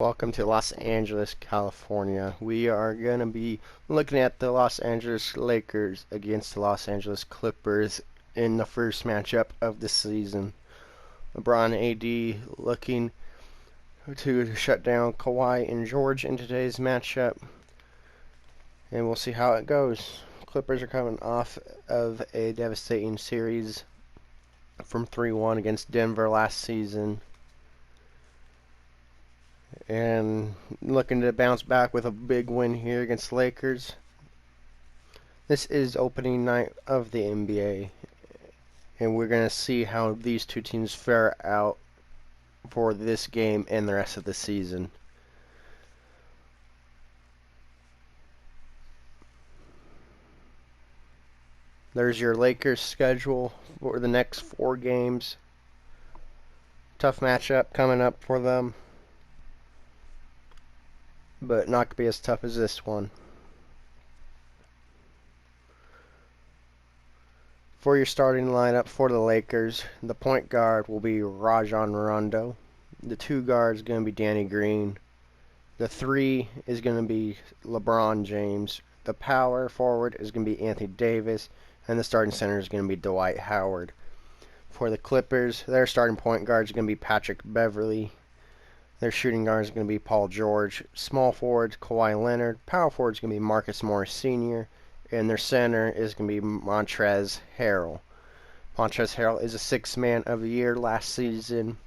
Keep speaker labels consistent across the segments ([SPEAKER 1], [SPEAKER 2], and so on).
[SPEAKER 1] Welcome to Los Angeles, California. We are going to be looking at the Los Angeles Lakers against the Los Angeles Clippers in the first matchup of the season. LeBron AD looking to shut down Kawhi and George in today's matchup. And we'll see how it goes. Clippers are coming off of a devastating series from 3-1 against Denver last season, and looking to bounce back with a big win here against Lakers. This is opening night of the NBA, and we're going to see how these two teams fare out for this game and the rest of the season. There's your Lakers schedule for the next 4 games. Tough matchup coming up for them, but not going to be as tough as this one. For your starting lineup for the Lakers, the point guard will be Rajon Rondo. The 2 guards are going to be Danny Green. The 3 is going to be LeBron James. The power forward is going to be Anthony Davis. And the starting center is going to be Dwight Howard. For the Clippers, their starting point guard is going to be Patrick Beverley. Their shooting guard is going to be Paul George. Small forward, Kawhi Leonard. Power forward is going to be Marcus Morris Sr. And their center is going to be Montrezl Harrell. Montrezl Harrell is a 6th man of the year last season.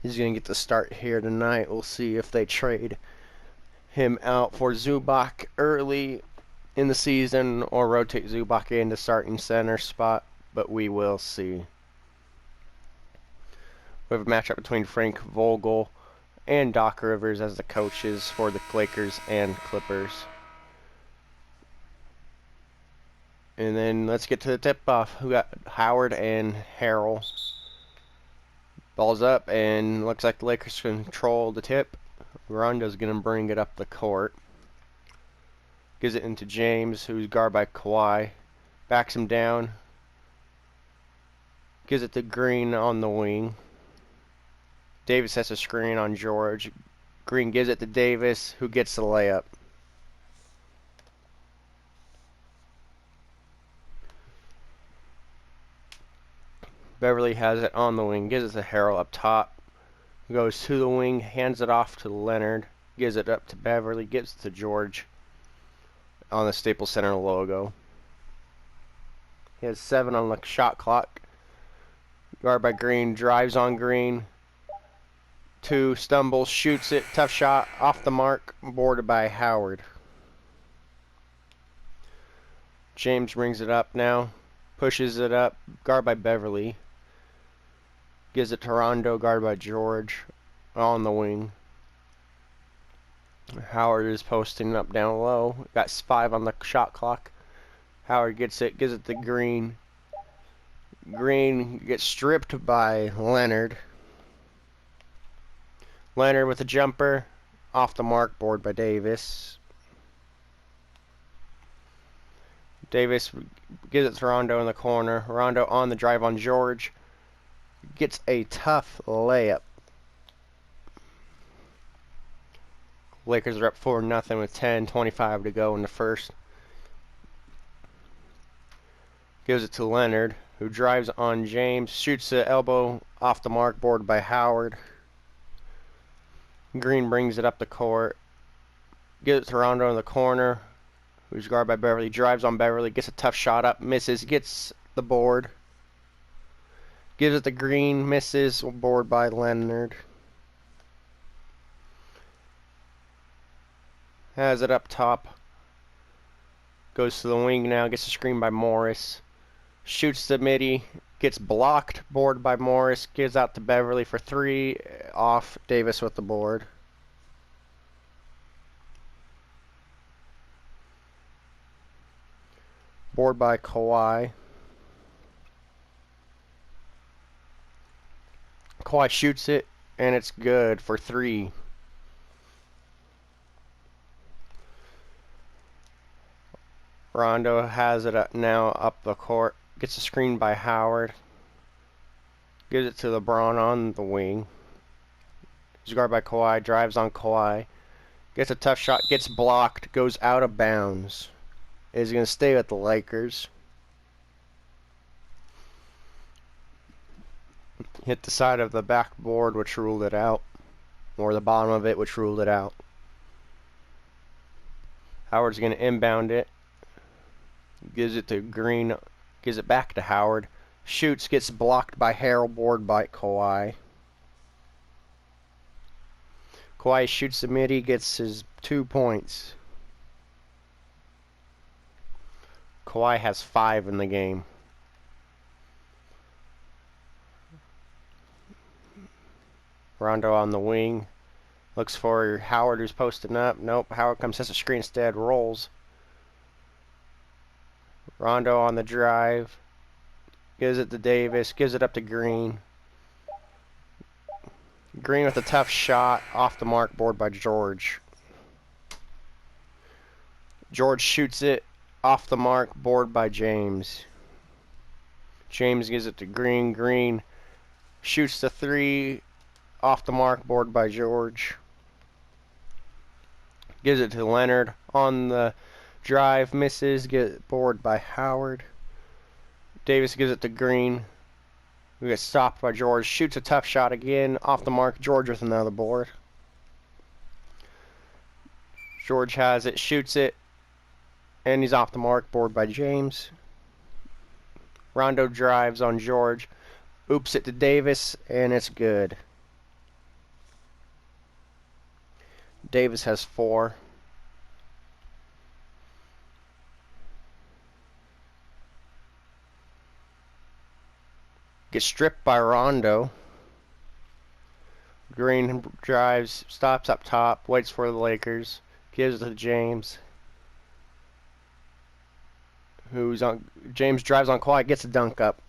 [SPEAKER 1] He's going to get the start here tonight. We'll see if they trade him out for Zubac early in the season or rotate Zubac into starting center spot, but we will see. We have a matchup between Frank Vogel and Doc Rivers as the coaches for the Lakers and Clippers. And then let's get to the tip-off. We got Howard and Harrell. Ball's up, and looks like the Lakers control the tip. Rondo's going to bring it up the court. Gives it into James, who's guarded by Kawhi. Backs him down. Gives it to Green on the wing. Davis has a screen on George. Green gives it to Davis, who gets the layup. Beverly has it on the wing. Gives it to Harrell up top. Goes to the wing. Hands it off to Leonard. Gives it up to Beverly. Gives it to George on the Staples Center logo. He has 7 on the shot clock. Guarded by Green. Drives on Green. 2, stumbles, shoots it. Tough shot. Off the mark. Boarded by Howard. James brings it up now. Pushes it up. Guarded by Beverly. Gives it to Rondo. Guarded by George on the wing. Howard is posting up down low. Got 5 on the shot clock. Howard gets it. Gives it to Green. Green gets stripped by Leonard. Leonard with a jumper. Off the mark. Board by Davis. Davis gives it to Rondo in the corner. Rondo on the drive on George. Gets a tough layup. Lakers are up 4-0 with 10:25 to go in the first. Gives it to Leonard, who drives on James. Shoots the elbow off the mark. Boarded by Howard. Green brings it up the court. Gives it to Rondo in the corner, who's guarded by Beverly. Drives on Beverly. Gets a tough shot up. Misses. Gets the board. Gives it to Green. Misses. Board by Leonard. Has it up top. Goes to the wing now. Gets a screen by Morris. Shoots the midi. Gets blocked. Board by Morris. Gives out to Beverly for 3. Off. Davis with the board. Board by Kawhi. Kawhi shoots it, and it's good for 3. Rondo has it up now up the court. Gets a screen by Howard. Gives it to LeBron on the wing. who's guarded by Kawhi, drives on Kawhi. Gets a tough shot, gets blocked, goes out of bounds. Is going to stay with the Lakers. Hit the side of the backboard, which ruled it out. Or the bottom of it, which ruled it out. Howard's going to inbound it. Gives it to Green. Gives it back to Howard. Shoots, gets blocked by Harold, board by Kawhi. Kawhi shoots the midi, gets his 2 points. Kawhi has 5 in the game. Rondo on the wing. Looks for Howard, who's posting up. Nope, Howard comes, sets a screen instead, rolls. Rondo on the drive. Gives it to Davis. Gives it up to Green. Green with a tough shot. Off the mark, board by George. George shoots it. Off the mark, board by James. James gives it to Green. Green shoots the 3. Off the mark, board by George. Gives it to Leonard. On the drive, misses. Get board by Howard. Davis gives it to Green. We get stopped by George. Shoots a tough shot again. Off the mark. George with another board. George has it. Shoots it. And he's off the mark. Board by James. Rondo drives on George. Oops it to Davis. And it's good. Davis has 4. Gets stripped by Rondo. Green drives, stops up top, waits for the Lakers, gives it to James. James drives on Kawhi, gets a dunk up.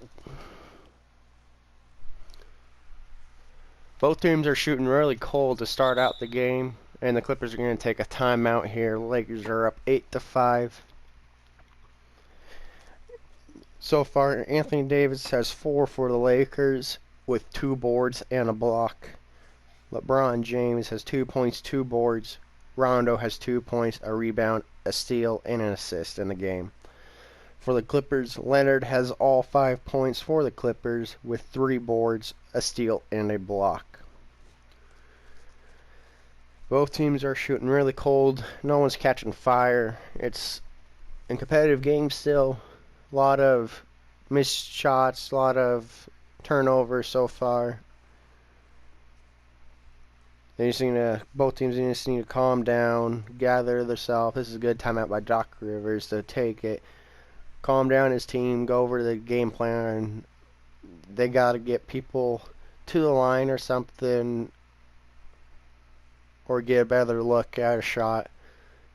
[SPEAKER 1] Both teams are shooting really cold to start out the game, and the Clippers are going to take a timeout here. The Lakers are up 8-5. So far, Anthony Davis has 4 for the Lakers with 2 boards and a block. LeBron James has 2 points, 2 boards. Rondo has 2 points, a rebound, a steal, and an assist in the game. For the Clippers, Leonard has all 5 points for the Clippers with 3 boards, a steal, and a block. Both teams are shooting really cold. No one's catching fire. It's a competitive game still. A lot of missed shots, a lot of turnovers so far. Both teams just need to calm down, gather themselves. This is a good timeout by Doc Rivers to take it. Calm down his team, go over the game plan. They got to get people to the line or something, or get a better look at a shot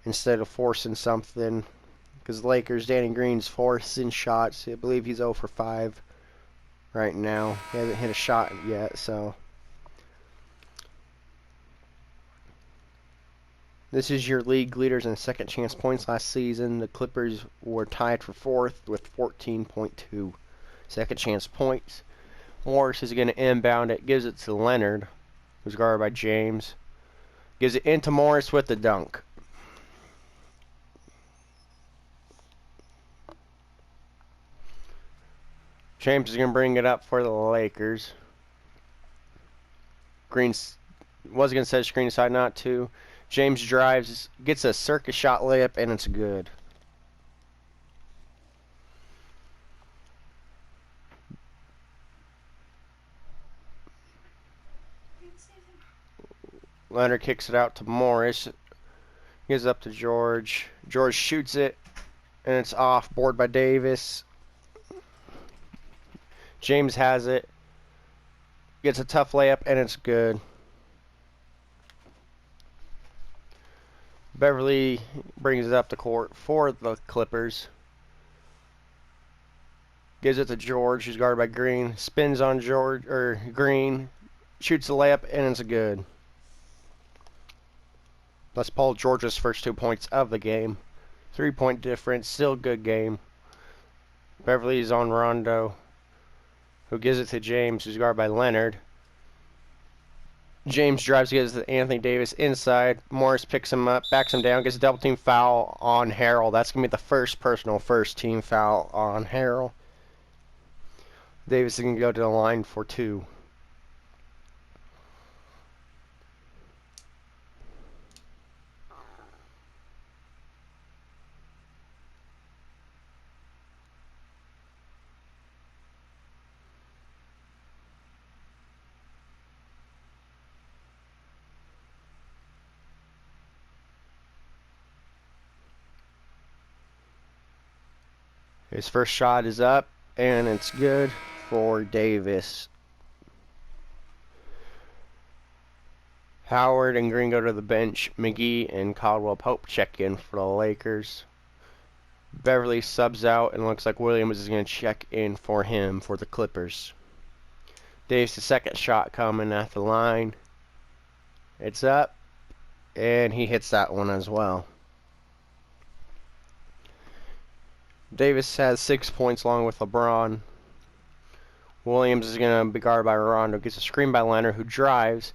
[SPEAKER 1] instead of forcing something. Because the Lakers, Danny Green's forcing shots. I believe he's 0 for 5 right now. He hasn't hit a shot yet, so. This is your league leaders in second chance points last season. The Clippers were tied for 4th with 14.2 second chance points. Morris is going to inbound it. Gives it to Leonard, who's guarded by James. Gives it into Morris with the dunk. James is going to bring it up for the Lakers. Green was going to set a screen side, not to. James drives, gets a circus shot layup, and it's good. Leonard kicks it out to Morris. Gives it up to George. George shoots it, and it's off. Board by Davis. James has it. Gets a tough layup, and it's good. Beverly brings it up the court for the Clippers. Gives it to George, who's guarded by Green. Spins on Green. Shoots the layup, and it's good. That's Paul George's first 2 points of the game. 3-point difference, still good game. Beverly's on Rondo, who gives it to James, who's guarded by Leonard. James drives, gets Anthony Davis inside. Morris picks him up, backs him down, gets a double team foul on Harrell. That's going to be the first personal first team foul on Harrell. Davis is going to go to the line for 2. His first shot is up, and it's good for Davis. Howard and Green go to the bench. McGee and Caldwell Pope check in for the Lakers. Beverly subs out, and looks like Williams is going to check in for him for the Clippers. Davis' second shot coming at the line. It's up, and he hits that one as well. Davis has 6 points along with LeBron. Williams is going to be guarded by Rondo. Gets a screen by Leonard, who drives.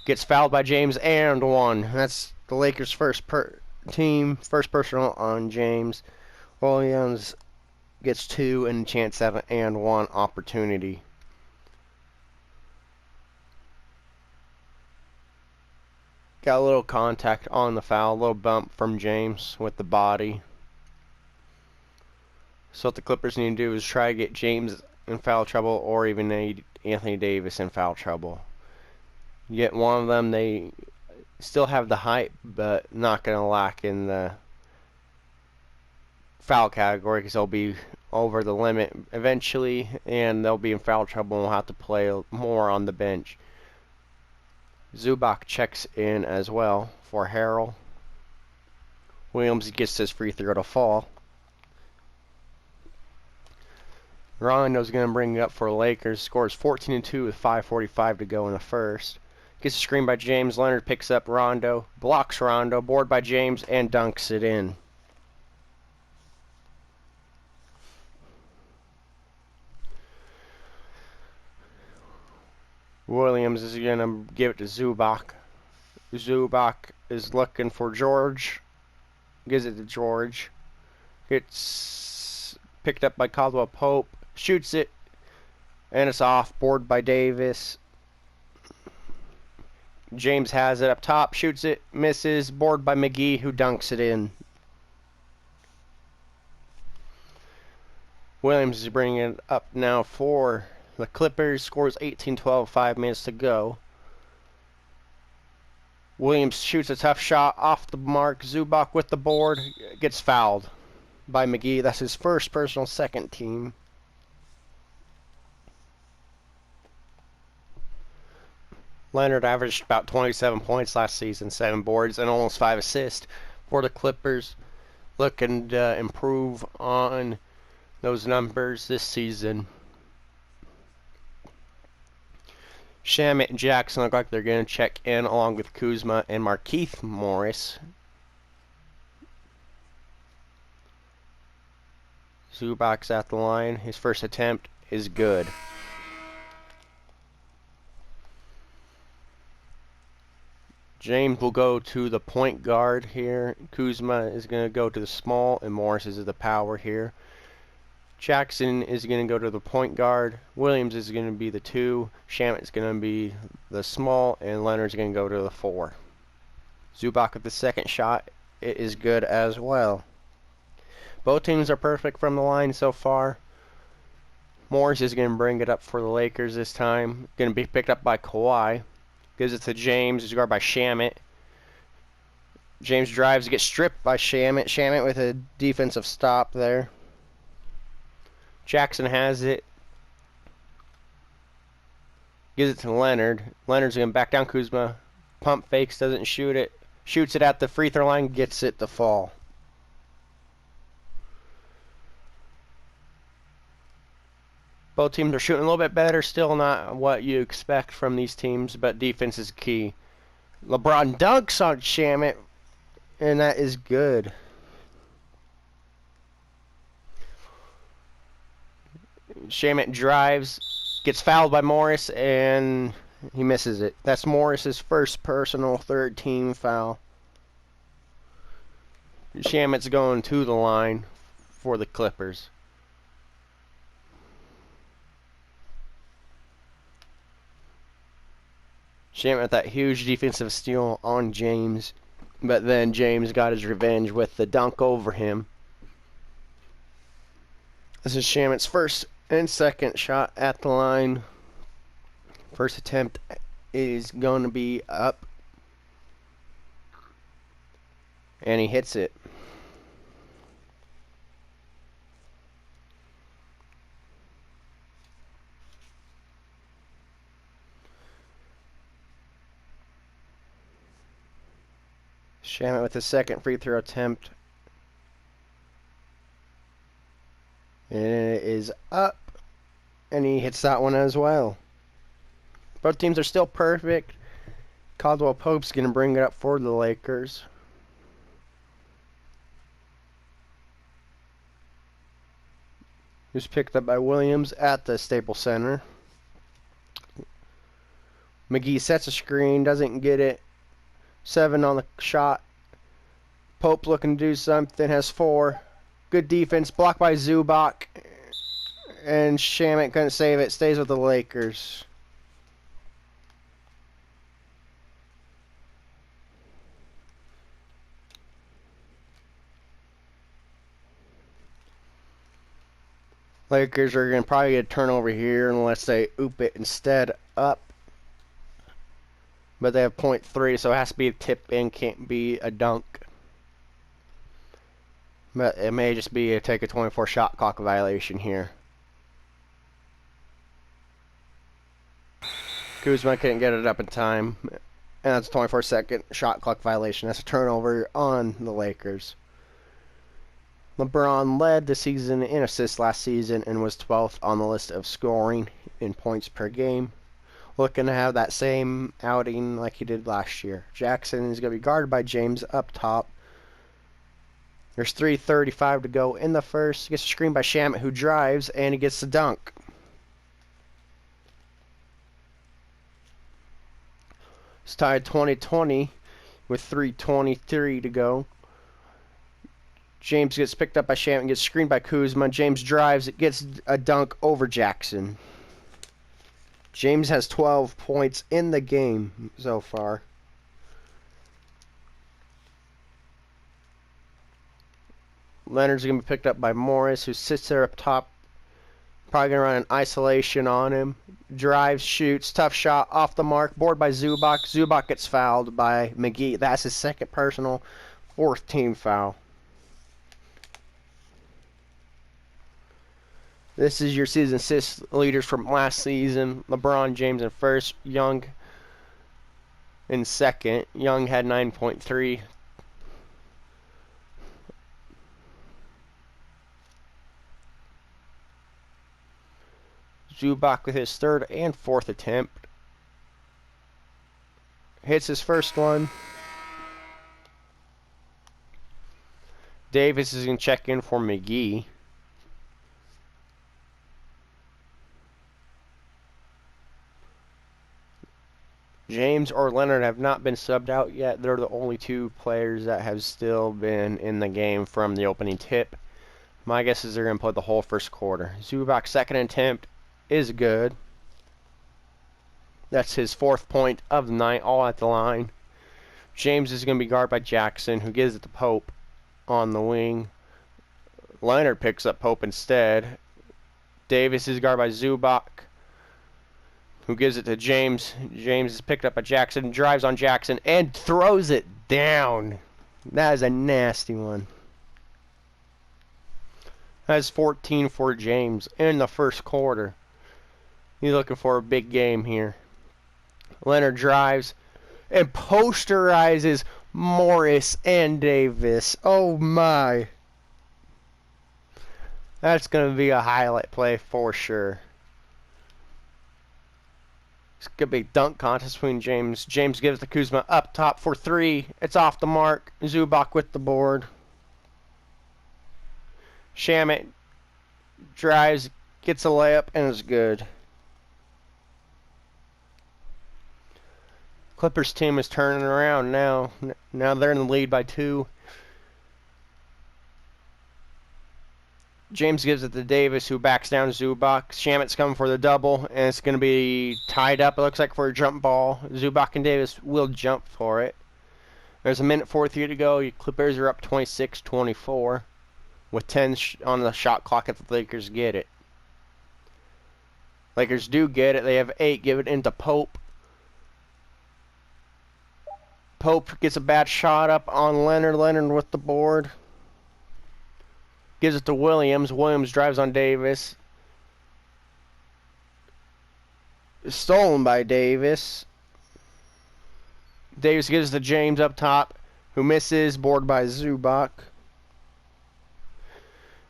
[SPEAKER 1] Gets fouled by James and 1. That's the Lakers' first first personal on James. Williams gets 2 and a chance at an and 1 opportunity. Got a little contact on the foul, a little bump from James with the body. So what the Clippers need to do is try to get James in foul trouble, or even Anthony Davis in foul trouble. You get one of them, they still have the height, but not going to lack in the foul category, because they'll be over the limit eventually, and they'll be in foul trouble and will have to play more on the bench. Zubac checks in as well for Harrell. Williams gets his free throw to fall. Rondo's going to bring it up for Lakers. Scores 14-2 with 5:45 to go in the first. Gets a screen by James. Leonard picks up Rondo. Blocks Rondo. Board by James and dunks it in. Williams is going to give it to Zubac. Zubac is looking for George. Gives it to George. Gets picked up by Caldwell Pope. Shoots it, and it's off. Board by Davis. James has it up top. Shoots it. Misses. Board by McGee, who dunks it in. Williams is bringing it up now for the Clippers. Scores 18-12, 5 minutes to go. Williams shoots a tough shot off the mark. Zubac with the board. Gets fouled by McGee. That's his first personal second team. Leonard averaged about 27 points last season, 7 boards, and almost 5 assists for the Clippers. Looking to improve on those numbers this season. Shamet and Jackson look like they're going to check in along with Kuzma and Markieff Morris. Zubac's at the line. His first attempt is good. James will go to the point guard here. Kuzma is going to go to the small, and Morris is the power here. Jackson is going to go to the point guard. Williams is going to be the 2. Shamet is going to be the small, and Leonard's going to go to the 4. Zubac with the second shot. It is good as well. Both teams are perfect from the line so far. Morris is going to bring it up for the Lakers this time. Going to be picked up by Kawhi. Gives it to James. He's guarded by Shamet. James drives, gets stripped by Shamet. Shamet with a defensive stop there. Jackson has it. Gives it to Leonard. Leonard's going to back down Kuzma. Pump fakes, doesn't shoot it. Shoots it at the free throw line, gets it to fall. Both teams are shooting a little bit better. Still not what you expect from these teams, but defense is key. LeBron dunks on Shamet, and that is good. Shamet drives, gets fouled by Morris, and He misses it. That's Morris's first personal third team foul. Shamet's going to the line for the Clippers. Shamet with that huge defensive steal on James, but then James got his revenge with the dunk over him. This is Shamet's first and second shot at the line. First attempt is going to be up, and he hits it. Shamet with his second free throw attempt. And it is up, and he hits that one as well. Both teams are still perfect. Caldwell Pope's going to bring it up for the Lakers. Who's picked up by Williams at the Staples Center. McGee sets a screen, doesn't get it. 7 on the shot. Pope looking to do something, has 4. Good defense, blocked by Zubac. And Shamet couldn't save it, stays with the Lakers. Lakers are going to probably get a turnover here unless they oop it instead up. But they have .3, so it has to be a tip in, can't be a dunk. But it may just be a take a 24 shot clock violation here. Kuzma couldn't get it up in time. And that's a 24-second shot clock violation. That's a turnover on the Lakers. LeBron led the season in assists last season and was 12th on the list of scoring in points per game. Looking to have that same outing like he did last year. Jackson is going to be guarded by James up top. There's 3:35 to go in the first. He gets a screen by Shamet, who drives, and he gets the dunk. It's tied 20-20 with 3:23 to go. James gets picked up by Shamet and gets screened by Kuzma. James drives. It gets a dunk over Jackson. James has 12 points in the game so far. Leonard's going to be picked up by Morris, who sits there up top. Probably going to run an isolation on him. Drives, shoots, tough shot, off the mark. Board by Zubac. Zubac gets fouled by McGee. That's his second personal, 4th team foul. This is your season assist leaders from last season. LeBron James in first. Young in second. Young had 9.3. Zubac with his 3rd and 4th attempt. Hits his first one. Davis is going to check in for McGee. James or Leonard have not been subbed out yet. They're the only 2 players that have still been in the game from the opening tip. My guess is they're going to play the whole first quarter. Zubac's second attempt is good. That's his 4th point of the night, all at the line. James is going to be guarded by Jackson, who gives it to Pope on the wing. Leonard picks up Pope instead. Davis is guarded by Zubac, who gives it to James. James is picked up by Jackson, drives on Jackson, and throws it down. That is a nasty one. That's 14 for James in the first quarter. He's looking for a big game here. Leonard drives and posterizes Morris and Davis. Oh my. That's going to be a highlight play for sure. It's going to be a dunk contest between James. James gives the Kuzma up top for 3. It's off the mark. Zubac with the board. Shamet drives, gets a layup, and is good. Clippers team is turning around now. Now they're in the lead by 2. James gives it to Davis, who backs down Zubac. Shamit's coming for the double, and it's going to be tied up, it looks like, for a jump ball. Zubac and Davis will jump for it. There's a minute 43 to go. Clippers are up 26-24 with 10 on the shot clock if the Lakers get it. Lakers do get it. They have 8. Give it into Pope. Pope gets a bad shot up on Leonard. Leonard with the board. Gives it to Williams. Williams drives on Davis. Stolen by Davis. Davis gives it to James up top, who misses. Board by Zubac.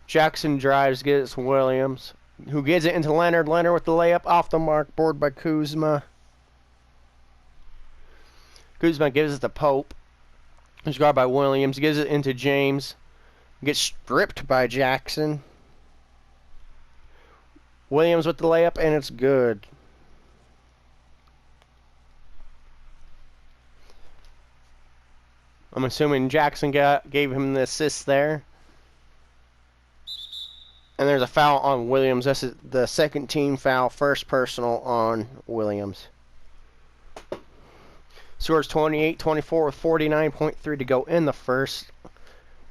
[SPEAKER 1] Jackson drives, gives it to Williams, who gives it into Leonard. Leonard with the layup off the mark. Board by Kuzma. Kuzma gives it to Pope. Who's guarded by Williams. Gives it into James. Gets stripped by Jackson. Williams with the layup, and it's good. I'm assuming Jackson gave him the assist there. And there's a foul on Williams. This is the second team foul, first personal on Williams. Scores 28-24 with 49.3 to go in the first.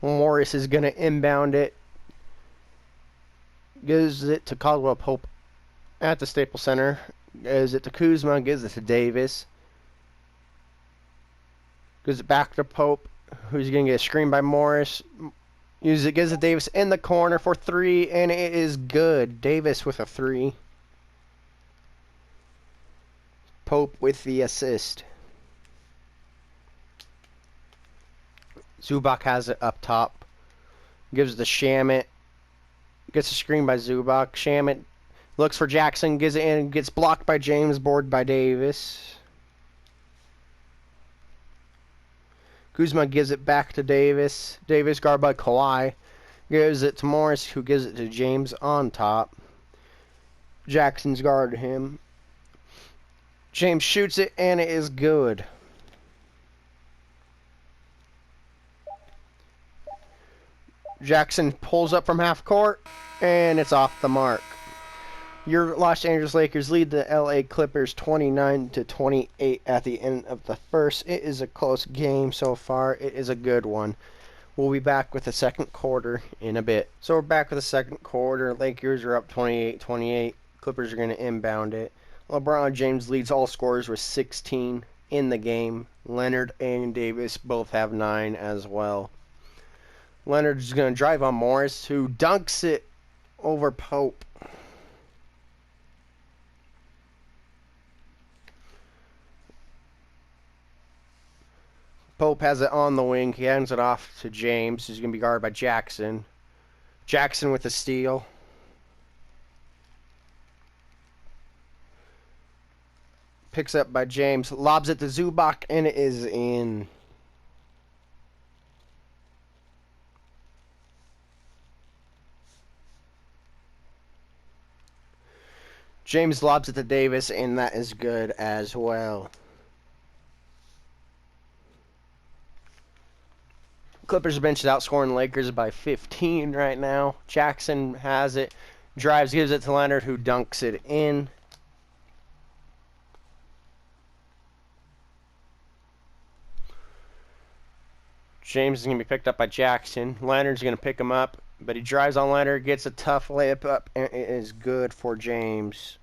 [SPEAKER 1] Morris is going to inbound it. Gives it to Caldwell Pope at the Staples Center. Gives it to Kuzma. Gives it to Davis. Gives it back to Pope, who's going to get a screen by Morris. Gives it to Davis in the corner for 3, and it is good. Davis with a 3. Pope with the assist. Zubac has it up top. Gives it to Shamit. Gets a screen by Zubac. Shamit looks for Jackson. Gives it in. Gets blocked by James. Board by Davis. Kuzma gives it back to Davis. Davis guarded by Kawhi. Gives it to Morris, who gives it to James on top. Jackson's guarded him. James shoots it, and it is good. Jackson pulls up from half court, and it's off the mark. Your Los Angeles Lakers lead the LA Clippers 29-28 at the end of the first. It is a close game so far. It is a good one. We'll be back with the second quarter in a bit. So we're back with the second quarter. Lakers are up 28-28. Clippers are going to inbound it. LeBron James leads all scorers with 16 in the game. Leonard and Davis both have 9 as well. Leonard's going to drive on Morris, who dunks it over Pope. Pope has it on the wing. He hands it off to James, who's going to be guarded by Jackson. Jackson with a steal. Picks up by James. Lobs it to Zubac, and it is in. James lobs it to Davis, and that is good as well. Clippers bench is outscoring Lakers by 15 right now. Jackson has it. Drives, gives it to Leonard, who dunks it in. James is going to be picked up by Jackson. Leonard's going to pick him up, but he drives on Leonard, gets a tough layup up, and it is good for James.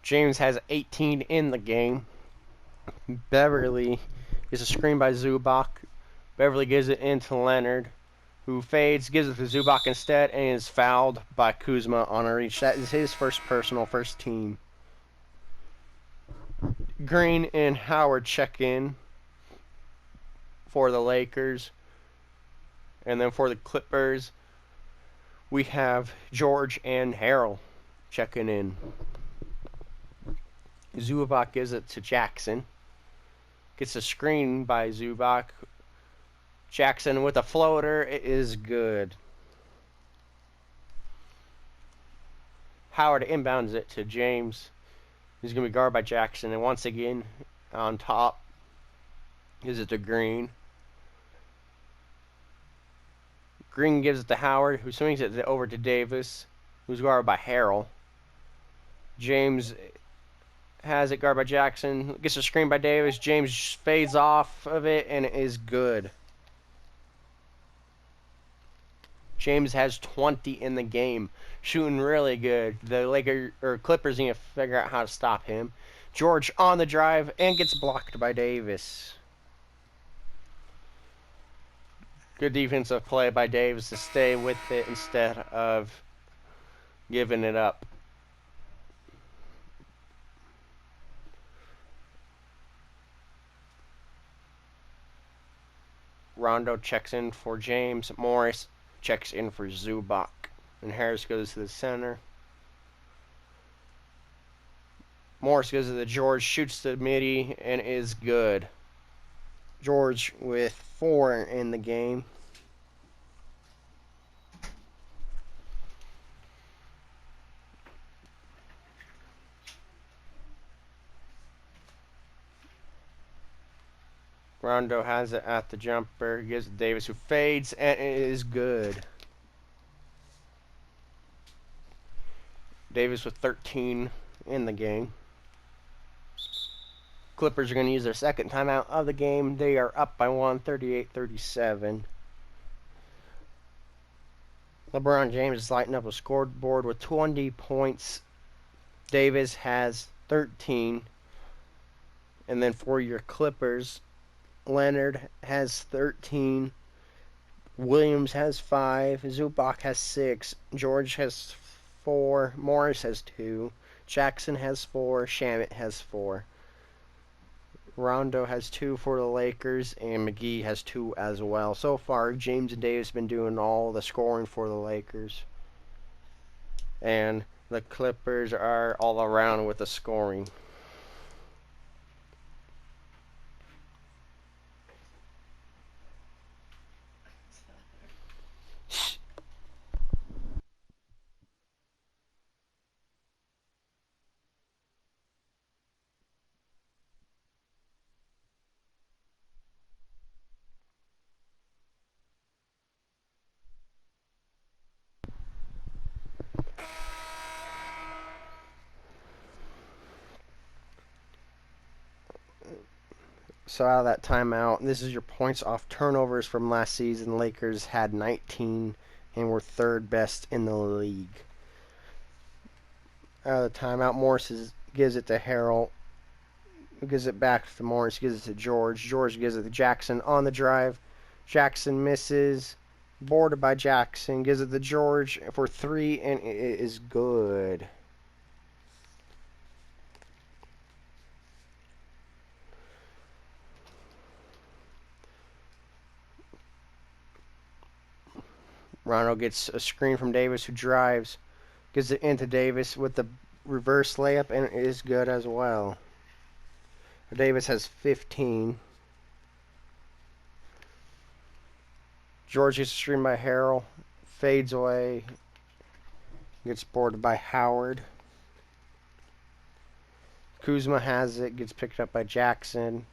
[SPEAKER 1] James has 18 in the game. Beverly gets a screen by Zubac. Beverly gives it into Leonard, who fades, gives it to Zubac instead, and is fouled by Kuzma on a reach. That is his first personal, first team. Green and Howard check in for the Lakers. And then for the Clippers, we have George and Harrell checking in. Zubac gives it to Jackson. Gets a screen by Zubac. Jackson with a floater. It is good. Howard inbounds it to James. He's going to be guarded by Jackson. And once again, on top, gives it to Green. Green gives it to Howard, who swings it over to Davis, who's guarded by Harrell. James has it guarded by Jackson. Gets a screen by Davis. James fades off of it and is good. James has 20 in the game, shooting really good. The Clippers need to figure out how to stop him. George on the drive and gets blocked by Davis. Good defensive play by Davis to stay with it instead of giving it up. Rondo checks in for James. Morris checks in for Zubac. And Harris goes to the center. Morris goes to the George, shoots the midi, and is good. George with 4 in the game. Rondo has it at the jumper. Gives it to Davis, who fades, and it is good. Davis with 13 in the game. Clippers are going to use their second timeout of the game. They are up by 1, 38-37. LeBron James is lighting up a scoreboard with 20 points. Davis has 13. And then for your Clippers, Leonard has 13. Williams has 5. Zubac has 6. George has 4. Morris has 2. Jackson has 4. Shamet has 4. Rondo has 2 for the Lakers, and McGee has 2 as well. So far, James and Davis have been doing all the scoring for the Lakers. And the Clippers are all around with the scoring. So out of that timeout, this is your points off turnovers from last season. Lakers had 19 and were 3rd best in the league. Out of the timeout, Morris gives it to Harrell. Gives it back to Morris. Gives it to George. George gives it to Jackson on the drive. Jackson misses. Boarded by Jackson. Gives it to George for 3, and it is good. Rondo gets a screen from Davis, who drives. Gives it into Davis with the reverse layup, and it is good as well. Davis has 15. George gets a screen by Harrell. Fades away. Gets boarded by Howard. Kuzma has it. Gets picked up by Jackson.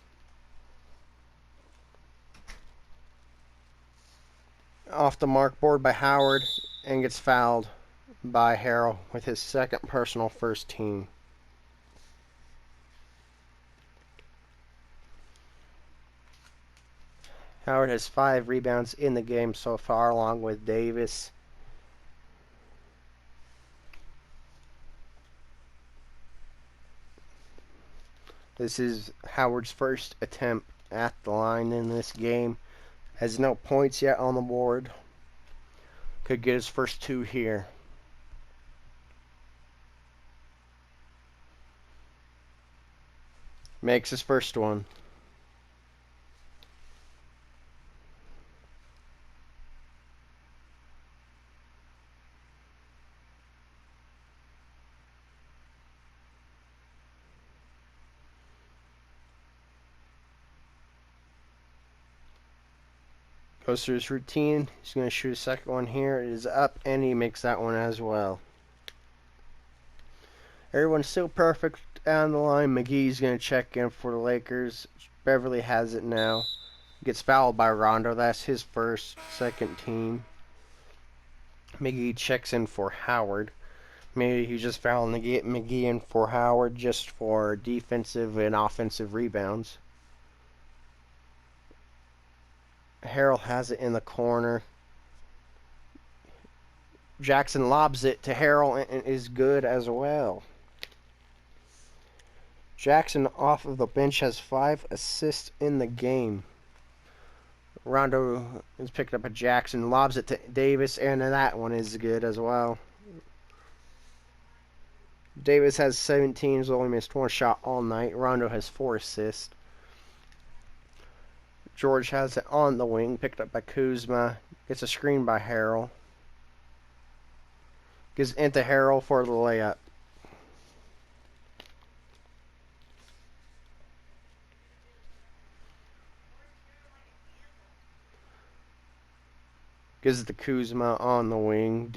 [SPEAKER 1] Off the mark, board by Howard, and gets fouled by Harrell with his second personal first team. Howard has 5 rebounds in the game so far, along with Davis. This is Howard's first attempt at the line in this game. Has no points yet on the board. Could get his first 2 here. Makes his first one. Goes through his routine. He's going to shoot a second one here. It is up, and he makes that one as well. Everyone's still perfect down the line, McGee's going to check in for the Lakers. Beverly has it now. Gets fouled by Rondo. That's his first, second team. McGee checks in for Howard. Maybe he's just fouling to get McGee in for Howard just for defensive and offensive rebounds. Harrell has it in the corner. Jackson lobs it to Harrell and is good as well. Jackson off of the bench has 5 assists in the game. Rondo has picked up a Jackson, lobs it to Davis, and that one is good as well. Davis has 17, has only missed 1 shot all night. Rondo has 4 assists. George has it on the wing, picked up by Kuzma. Gets a screen by Harrell. Gives it into Harrell for the layup. Gives it to Kuzma on the wing.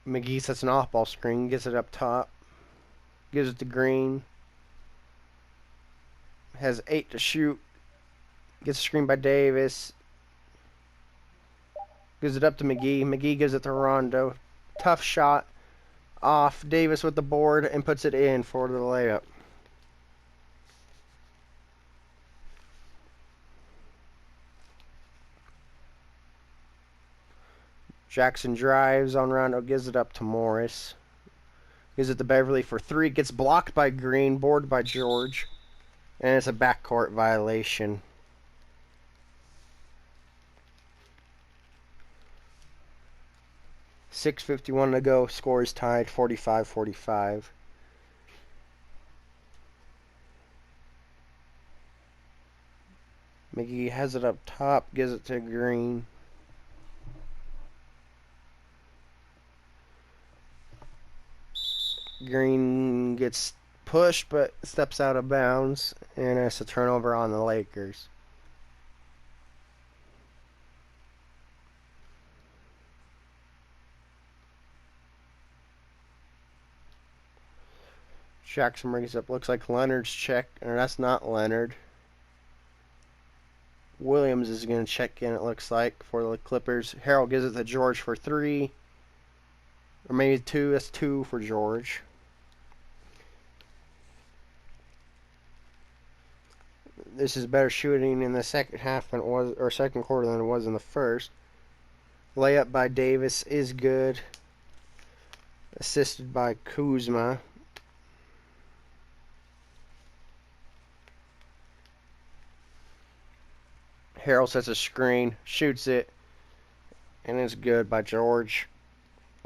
[SPEAKER 1] McGee sets an off-ball screen, gets it up top. Gives it to Green. Has 8 to shoot. Gets a screen by Davis. Gives it up to McGee. McGee gives it to Rondo. Tough shot. Off. Davis with the board and puts it in for the layup. Jackson drives on Rondo. Gives it up to Morris. Gives it to Beverly for 3. Gets blocked by Green. Boarded by George. And it's a backcourt violation. .6:51 to go. Score is tied 45-45. McGee has it up top. Gives it to Green. Green gets pushed but steps out of bounds, and it's a turnover on the Lakers. Jackson brings up, looks like Leonard's check, or that's not Leonard. Williams is going to check in, it looks like, for the Clippers. Harrell gives it to George for 3. Or maybe 2, that's 2 for George. This is better shooting in the second half than it was, or second quarter than it was in the first. Layup by Davis is good. Assisted by Kuzma. Harrell sets a screen, shoots it, and it's good by George.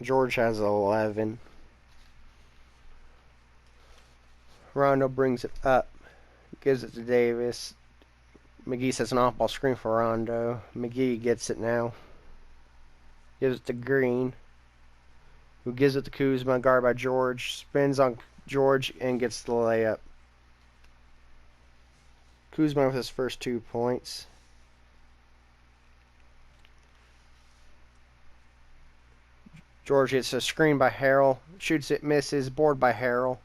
[SPEAKER 1] George has 11. Rondo brings it up, gives it to Davis. McGee sets an off-ball screen for Rondo. McGee gets it now. Gives it to Green, who gives it to Kuzma, guard by George. Spins on George and gets the layup. Kuzma with his first 2 points. George gets a screen by Harrell. Shoots it, misses. Board by Harrell.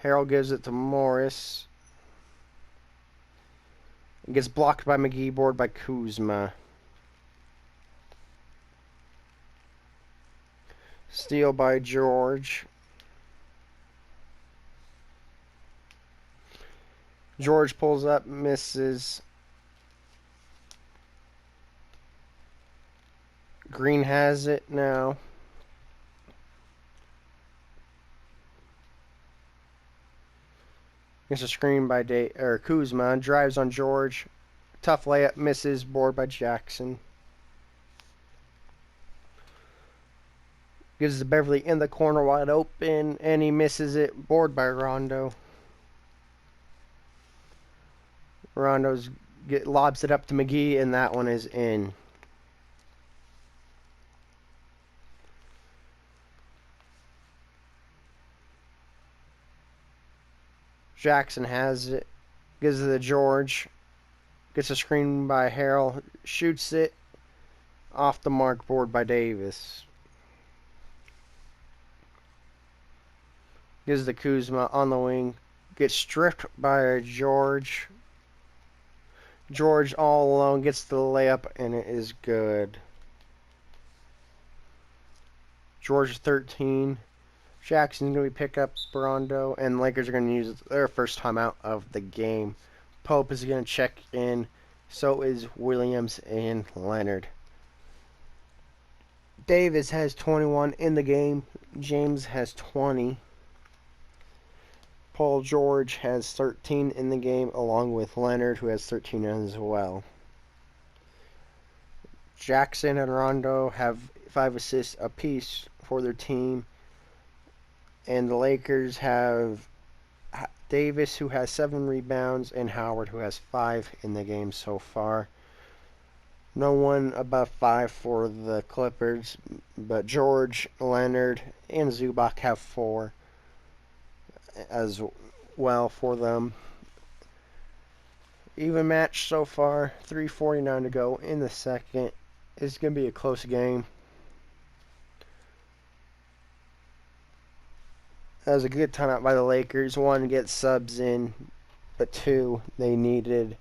[SPEAKER 1] Harrell gives it to Morris. It gets blocked by McGee. Board by Kuzma. Steal by George. George pulls up, misses. Green has it now. Gets a screen by Kuzma. Drives on George. Tough layup, misses. Board by Jackson. Gives it to Beverly in the corner, wide open, and he misses it. Board by Rondo. Lobs it up to McGee, and that one is in. Jackson has it. Gives it to George. Gets a screen by Harrell. Shoots it. Off the mark. Board by Davis. Gives it to Kuzma on the wing. Gets stripped by George. George all alone gets the layup, and it is good. George 13. Jackson's going to pick up Rondo, and Lakers are going to use their first timeout of the game. Pope is going to check in. So is Williams and Leonard. Davis has 21 in the game. James has 20. Paul George has 13 in the game, along with Leonard, who has 13 as well. Jackson and Rondo have 5 assists apiece for their team. And the Lakers have Davis, who has 7 rebounds, and Howard, who has 5 in the game so far. No one above 5 for the Clippers, but George, Leonard, and Zubac have 4 as well for them. Even match so far, 3:49 to go in the second. It's going to be a close game. That was a good timeout by the Lakers. 1, get subs in, but 2, they needed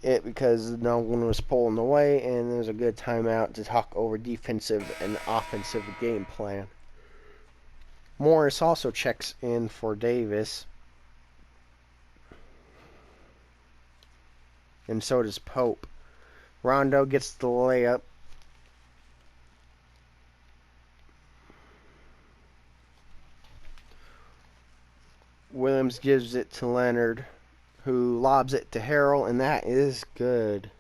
[SPEAKER 1] it because no one was pulling away, and it was a good timeout to talk over defensive and offensive game plan. Morris also checks in for Davis, and so does Pope. Rondo gets the layup. Williams gives it to Leonard, who lobs it to Harrell, and that is good.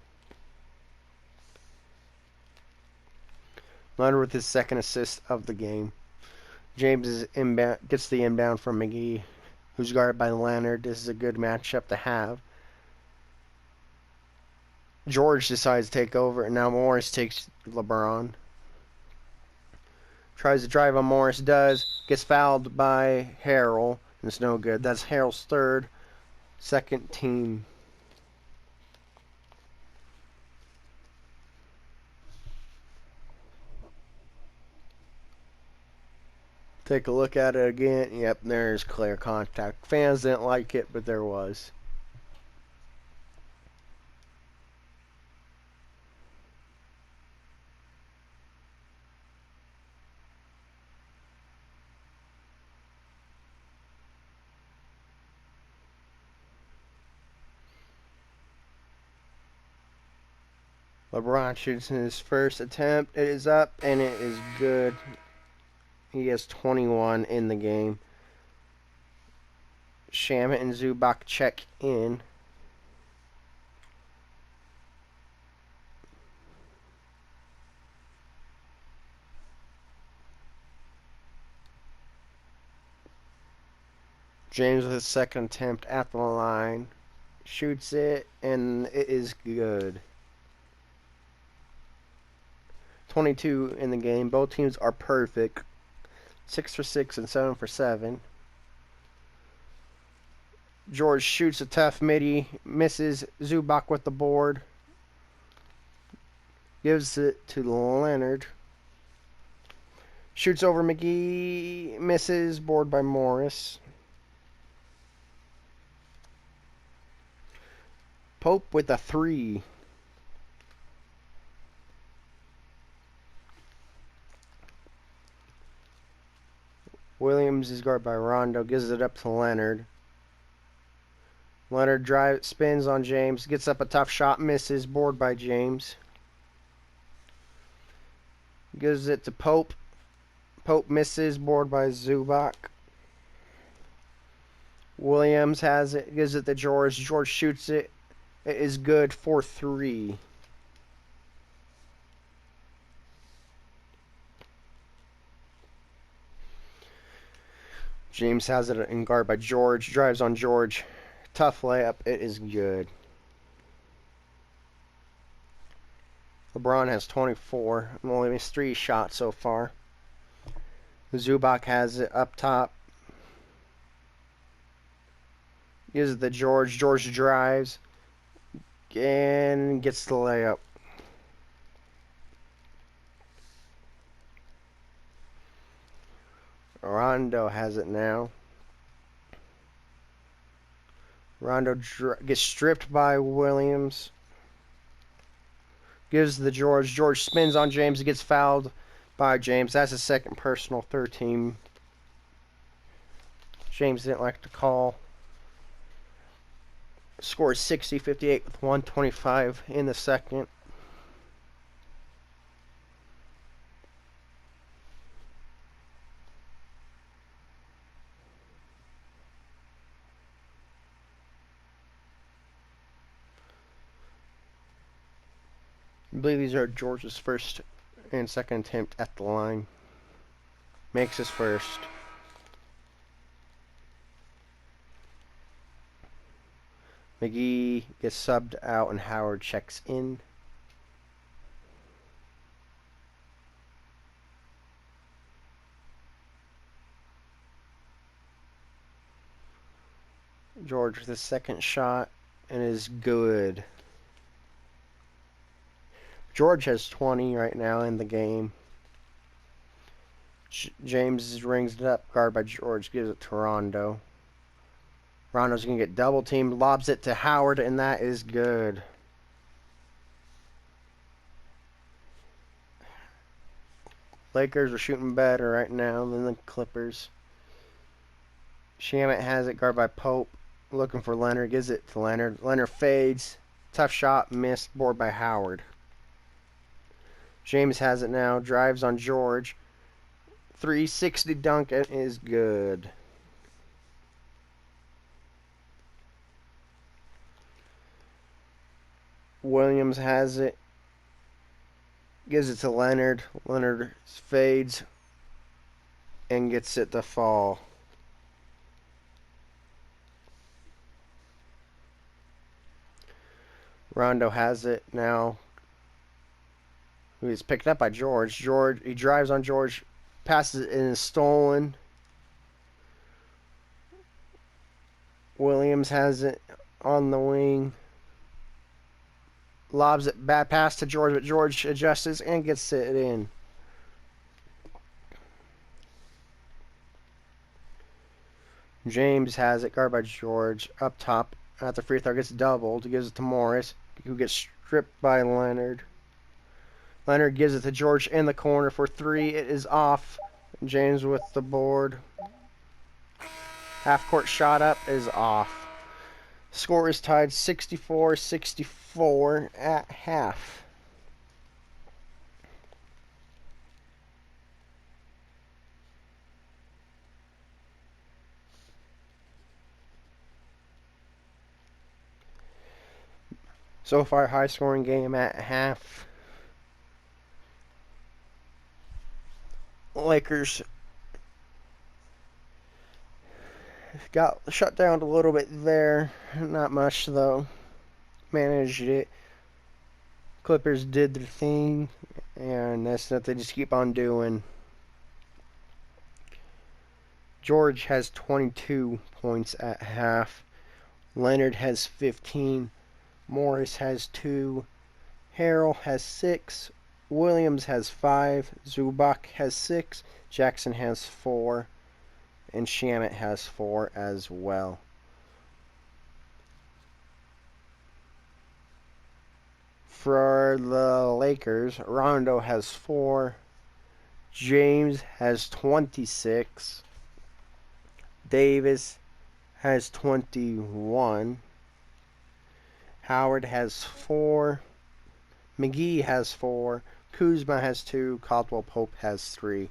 [SPEAKER 1] Leonard with his second assist of the game. James is gets the inbound from McGee, who's guarded by Leonard. This is a good matchup to have. George decides to take over, and now Morris takes LeBron. Tries to drive on Morris, does. Gets fouled by Harrell, and it's no good. That's Harrell's third, second team. Take a look at it again. Yep, there's clear contact. Fans didn't like it, but there was. LeBron shoots in his first attempt. It is up, and it is good. He has 21 in the game. Shamet and Zubac check in. James with his second attempt at the line. Shoots it, and it is good. 22 in the game. Both teams are perfect. 6 for 6 and 7 for 7. George shoots a tough midi. Misses. Zubac with the board. Gives it to Leonard. Shoots over McGee. Misses. Board by Morris. Pope with a 3. Williams is guarded by Rondo. Gives it up to Leonard. Leonard spins on James. Gets up a tough shot. Misses. Board by James. Gives it to Pope. Pope misses. Board by Zubac. Williams has it. Gives it to George. George shoots it. It is good for 3. James has it in guard by George. Drives on George. Tough layup. It is good. LeBron has 24. Only missed 3 shots so far. Zubac has it up top. Gives it to George. George drives. And gets the layup. Rondo has it now. Rondo gets stripped by Williams. Gives the George. George spins on James. He gets fouled by James. That's his second personal, third team. James didn't like the call. Scores 60-58 with 1:25 in the second. I believe these are George's first and second attempt at the line. Makes his first. McGee gets subbed out and Howard checks in. George with his second shot and is good. George has 20 right now in the game. James rings it up. Guard by George. Gives it to Rondo. Rondo's going to get double teamed. Lobs it to Howard, and that is good. Lakers are shooting better right now than the Clippers. Shamet has it. Guard by Pope. Looking for Leonard. Gives it to Leonard. Leonard fades. Tough shot. Missed. Board by Howard. James has it now. Drives on George. 360 dunk is good. Williams has it. Gives it to Leonard. Leonard fades and gets it to fall. Rondo has it now. He's picked up by George. He drives on George, passes it and is stolen. Williams has it on the wing. Lobs it, bad pass to George, but George adjusts and gets it in. James has it, guard by George, up top at the free throw, gets doubled. He gives it to Morris, who gets stripped by Leonard. Leonard gives it to George in the corner for three. It is off. James with the board. Half-court shot up is off. Score is tied 64-64 at half. So far, high-scoring game at half. Lakers got shut down a little bit there. Not much, though. Managed it. Clippers did their thing, and that's what they just keep on doing. George has 22 points at half. Leonard has 15. Morris has 2. Harrell has 6. Williams has 5, Zubac has 6, Jackson has 4, and Shamet has 4 as well. For the Lakers, Rondo has 4, James has 26, Davis has 21, Howard has 4, McGee has 4, Kuzma has 2, Caldwell Pope has 3.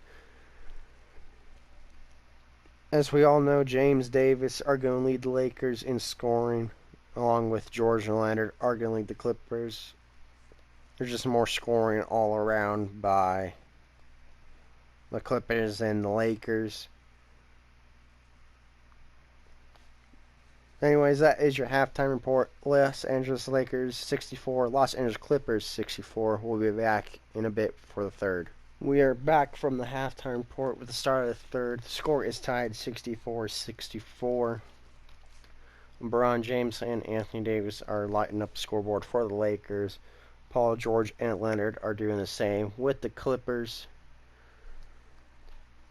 [SPEAKER 1] As we all know, James Davis are going to lead the Lakers in scoring, along with George and Leonard are going to lead the Clippers. There's just more scoring all around by the Clippers and the Lakers. Anyways, that is your halftime report. Los Angeles Lakers 64, Los Angeles Clippers 64. We'll be back in a bit for the third. We are back from the halftime report with the start of the third. The score is tied 64-64. LeBron James and Anthony Davis are lighting up the scoreboard for the Lakers. Paul George and Leonard are doing the same with the Clippers.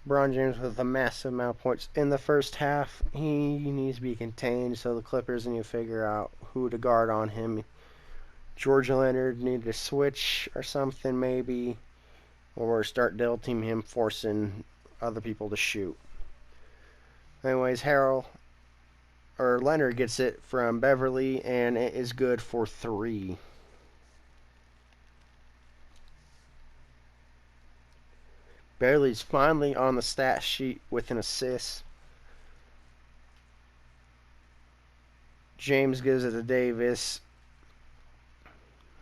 [SPEAKER 1] LeBron James with a massive amount of points in the first half. He needs to be contained, so the Clippers need to figure out who to guard on him. George Leonard needed to switch or something maybe, or start double teaming him, forcing other people to shoot. Anyways, Leonard gets it from Beverly, and it is good for 3. Beverly's finally on the stat sheet with an assist. James gives it to Davis,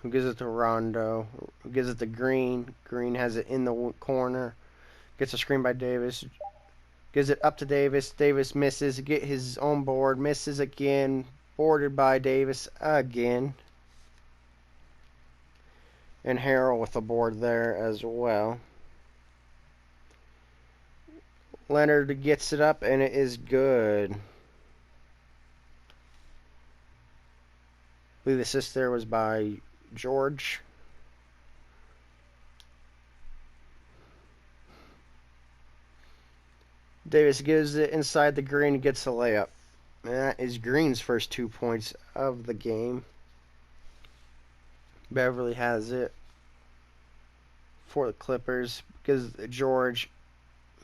[SPEAKER 1] who gives it to Rondo, who gives it to Green. Green has it in the corner. Gets a screen by Davis. Gives it up to Davis. Davis misses. Get his own board. Misses again. Boarded by Davis again. And Harrell with a board there as well. Leonard gets it up, and it is good. I believe the assist there was by George. Davis gives it inside the Green and gets a layup. And that is Green's first 2 points of the game. Beverly has it for the Clippers. Gives it to George,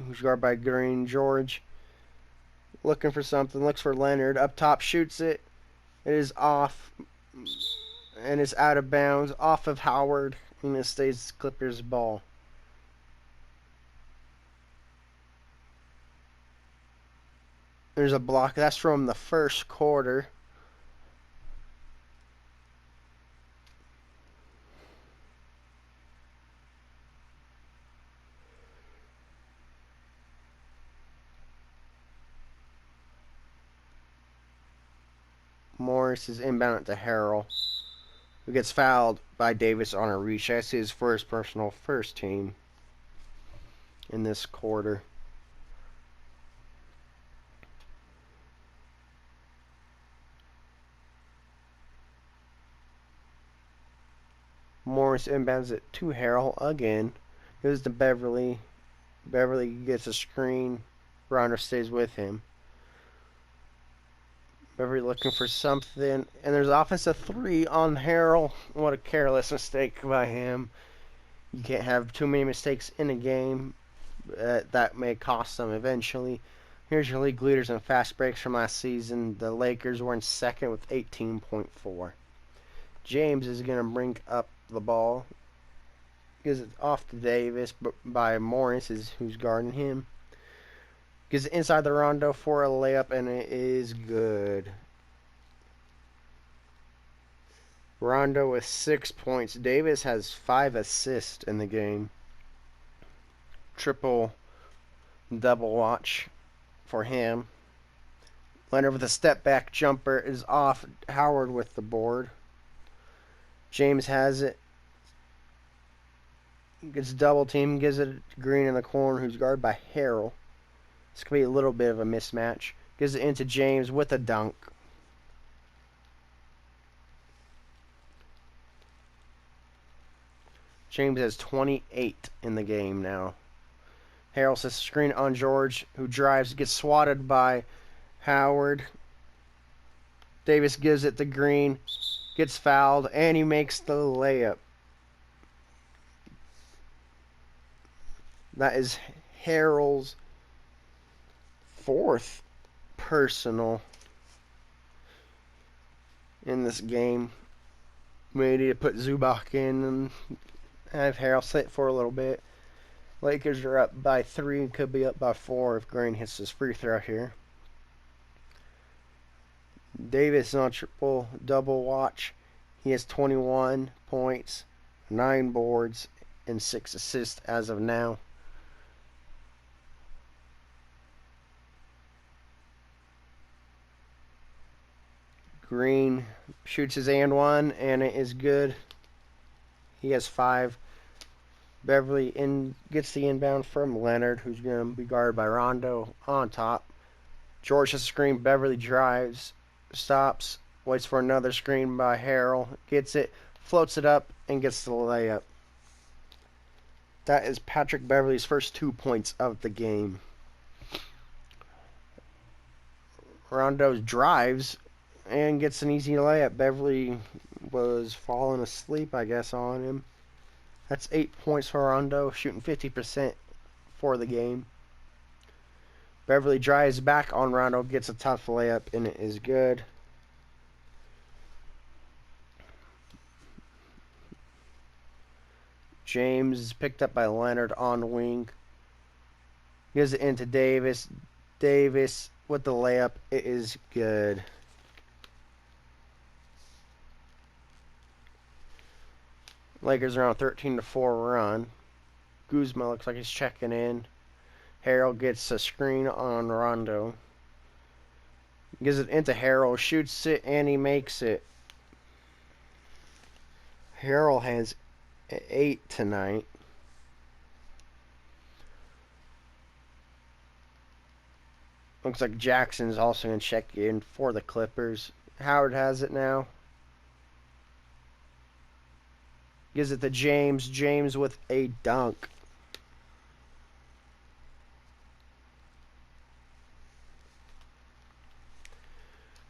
[SPEAKER 1] who's guarded by Green. George looking for something, looks for Leonard. Up top, shoots it. It is off, and it's out of bounds, off of Howard, and it stays Clippers ball. There's a block. That's from the first quarter. Morris is inbound to Harrell, who gets fouled by Davis on a reach. That's his first personal first team in this quarter. Morris inbounds it to Harrell again. Goes to Beverly. Beverly gets a screen. Rondo stays with him. Beverly looking for something, and there's offensive 3 on Harrell. What a careless mistake by him. You can't have too many mistakes in a game. That may cost them eventually. Here's your league leaders in fast breaks from last season. The Lakers were in second with 18.4. James is going to bring up the ball. Gives it off to Davis by Morris, who's guarding him. Gives it inside the Rondo for a layup, and it is good. Rondo with 6 points. Davis has 5 assists in the game. Triple double watch for him. Leonard with a step back jumper is off. Howard with the board. James has it. Gets double team. Gives it to Green in the corner, who's guarded by Harrell. This could be a little bit of a mismatch. Gives it into James with a dunk. James has 28 in the game now. Harrell sets a screen on George, who drives, gets swatted by Howard. Davis gives it to Green, gets fouled, and he makes the layup. That is Harrell's 4th personal in this game. We need to put Zubac in and have Harrell sit for a little bit. Lakers are up by 3 and could be up by 4 if Green hits his free throw here. Davis on triple double watch. He has 21 points, 9 boards, and 6 assists as of now. Green shoots his and one, and it is good. He has 5. Beverly gets the inbound from Leonard, who's going to be guarded by Rondo on top. George has a screen. Beverly drives, stops, waits for another screen by Harrell, gets it, floats it up, and gets the layup. That is Patrick Beverley's first 2 points of the game. Rondo drives and gets an easy layup. Beverley was falling asleep, I guess, on him. That's 8 points for Rondo, shooting 50% for the game. Beverley drives back on Rondo, gets a tough layup, and it is good. James is picked up by Leonard on the wing. Gives it into Davis. Davis with the layup. It is good. Lakers are on 13-4 run. Guzma looks like he's checking in. Harrell gets a screen on Rondo. Gives it into Harrell. Shoots it and he makes it. Harrell has 8 tonight. Looks like Jackson's also going to check in for the Clippers. Howard has it now. Gives it to James. James with a dunk.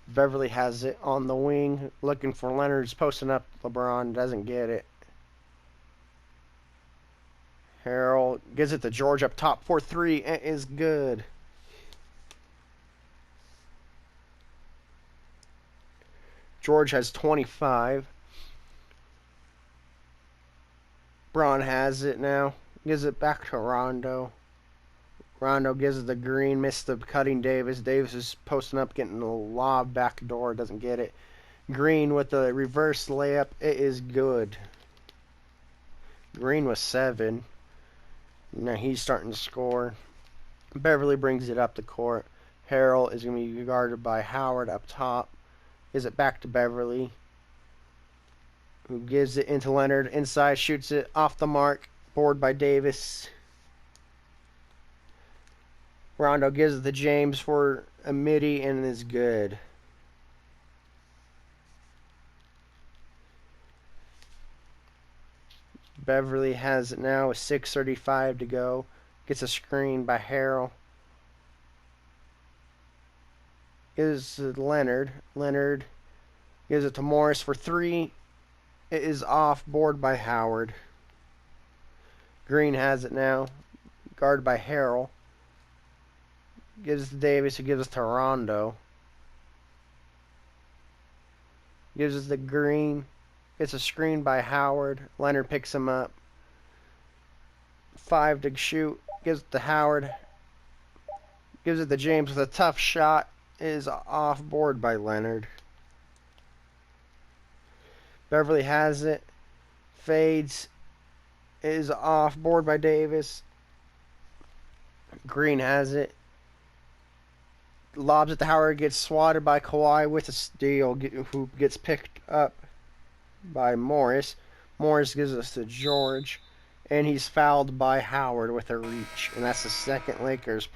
[SPEAKER 1] Beverley has it on the wing. Looking for Leonard's posting up. LeBron doesn't get it. Harrell gives it to George up top for 3. It is good. George has 25. Braun has it now. Gives it back to Rondo. Rondo gives it the Green. Missed the cutting Davis. Davis is posting up, getting the lob back door. Doesn't get it. Green with the reverse layup. It is good. Green with 7. Now he's starting to score. Beverley brings it up the court. Harrell is going to be guarded by Howard up top. Gives it back to Beverley, who gives it into Leonard. Inside, shoots it off the mark. Board by Davis. Rondo gives it to James for a midi and is good. Beverley has it now with 6:35 to go. Gets a screen by Harrell. Gives it to Leonard. Leonard gives it to Morris for 3. It is off. Board by Howard. Green has it now. Guarded by Harrell. Gives it to Davis, who gives it to Rondo. Gives it to Green. Gets a screen by Howard. Leonard picks him up. 5 to shoot. Gives it to Howard. Gives it to James with a tough shot. It is off. Board by Leonard. Beverley has it. Fades. It is off. Board by Davis. Green has it. Lobs it to Howard. Gets swatted by Kawhi with a steal, who gets picked up by Morris. Morris gives us to George. And he's fouled by Howard with a reach. And that's the second Lakers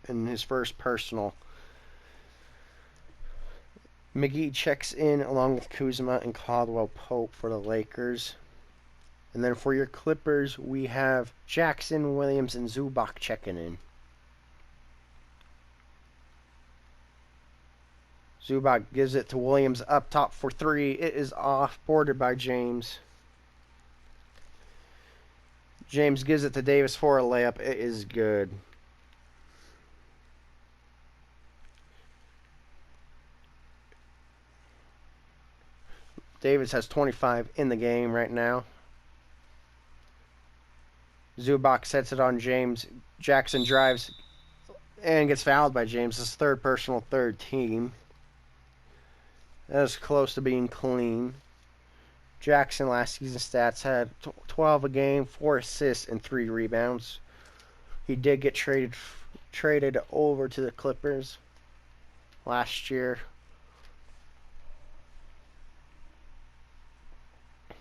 [SPEAKER 1] in his first personal. McGee checks in along with Kuzma and Caldwell Pope for the Lakers. And then for your Clippers, we have Jackson, Williams, and Zubac checking in. Zubac gives it to Williams up top for 3. It is off, boarded by James. James gives it to Davis for a layup. It is good. Davis has 25 in the game right now. Zubac sets it on James. Jackson drives and gets fouled by James. His third personal, third team. That was close to being clean. Jackson last season stats had 12 a game, 4 assists, and 3 rebounds. He did get traded over to the Clippers last year. I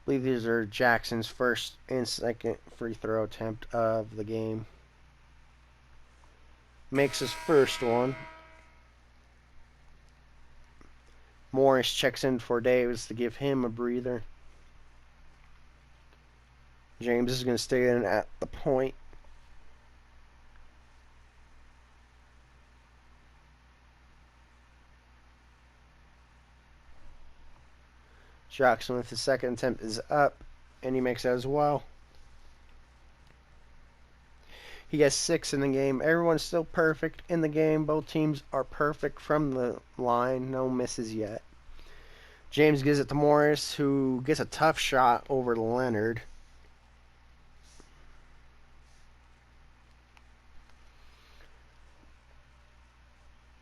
[SPEAKER 1] believe these are Jackson's first and second free throw attempt of the game. Makes his first one. Morris checks in for Davis to give him a breather. James is going to stay in at the point. Jackson with his second attempt is up, and he makes it as well. He has 6 in the game. Everyone's still perfect in the game. Both teams are perfect from the line. No misses yet. James gives it to Morris, who gets a tough shot over Leonard.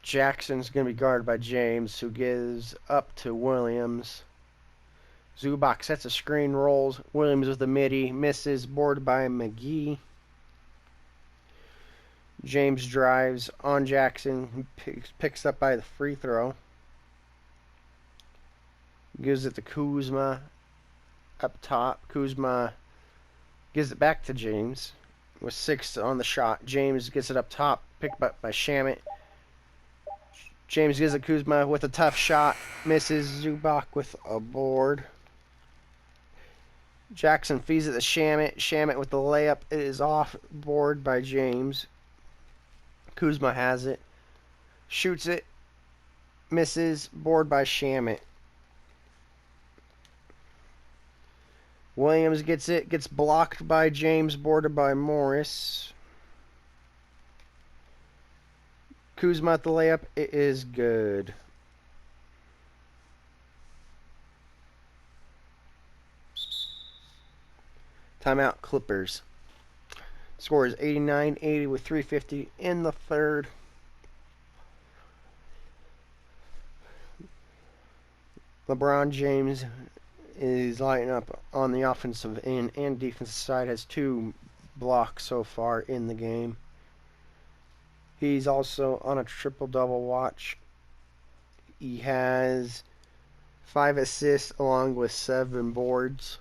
[SPEAKER 1] Jackson's going to be guarded by James, who gives up to Williams. Zubac sets a screen, rolls. Williams with the midi, misses, boarded by McGee. James drives on Jackson, picks up by the free throw. Gives it to Kuzma up top. Kuzma gives it back to James with 6 on the shot. James gets it up top, picked up by Shamet. James gives it Kuzma with a tough shot, misses. Zubac with a board. Jackson feeds it to Shamet. Shamet with the layup. It is off board by James. Kuzma has it. Shoots it. Misses. Board by Shamet. Williams gets it. Gets blocked by James. Boarded by Morris. Kuzma at the layup. It is good. Timeout Clippers. Score is 89-80 with 3:50 in the third. LeBron James is lighting up on the offensive end and defensive side. Has 2 blocks so far in the game. He's also on a triple-double watch. He has 5 assists along with 7 boards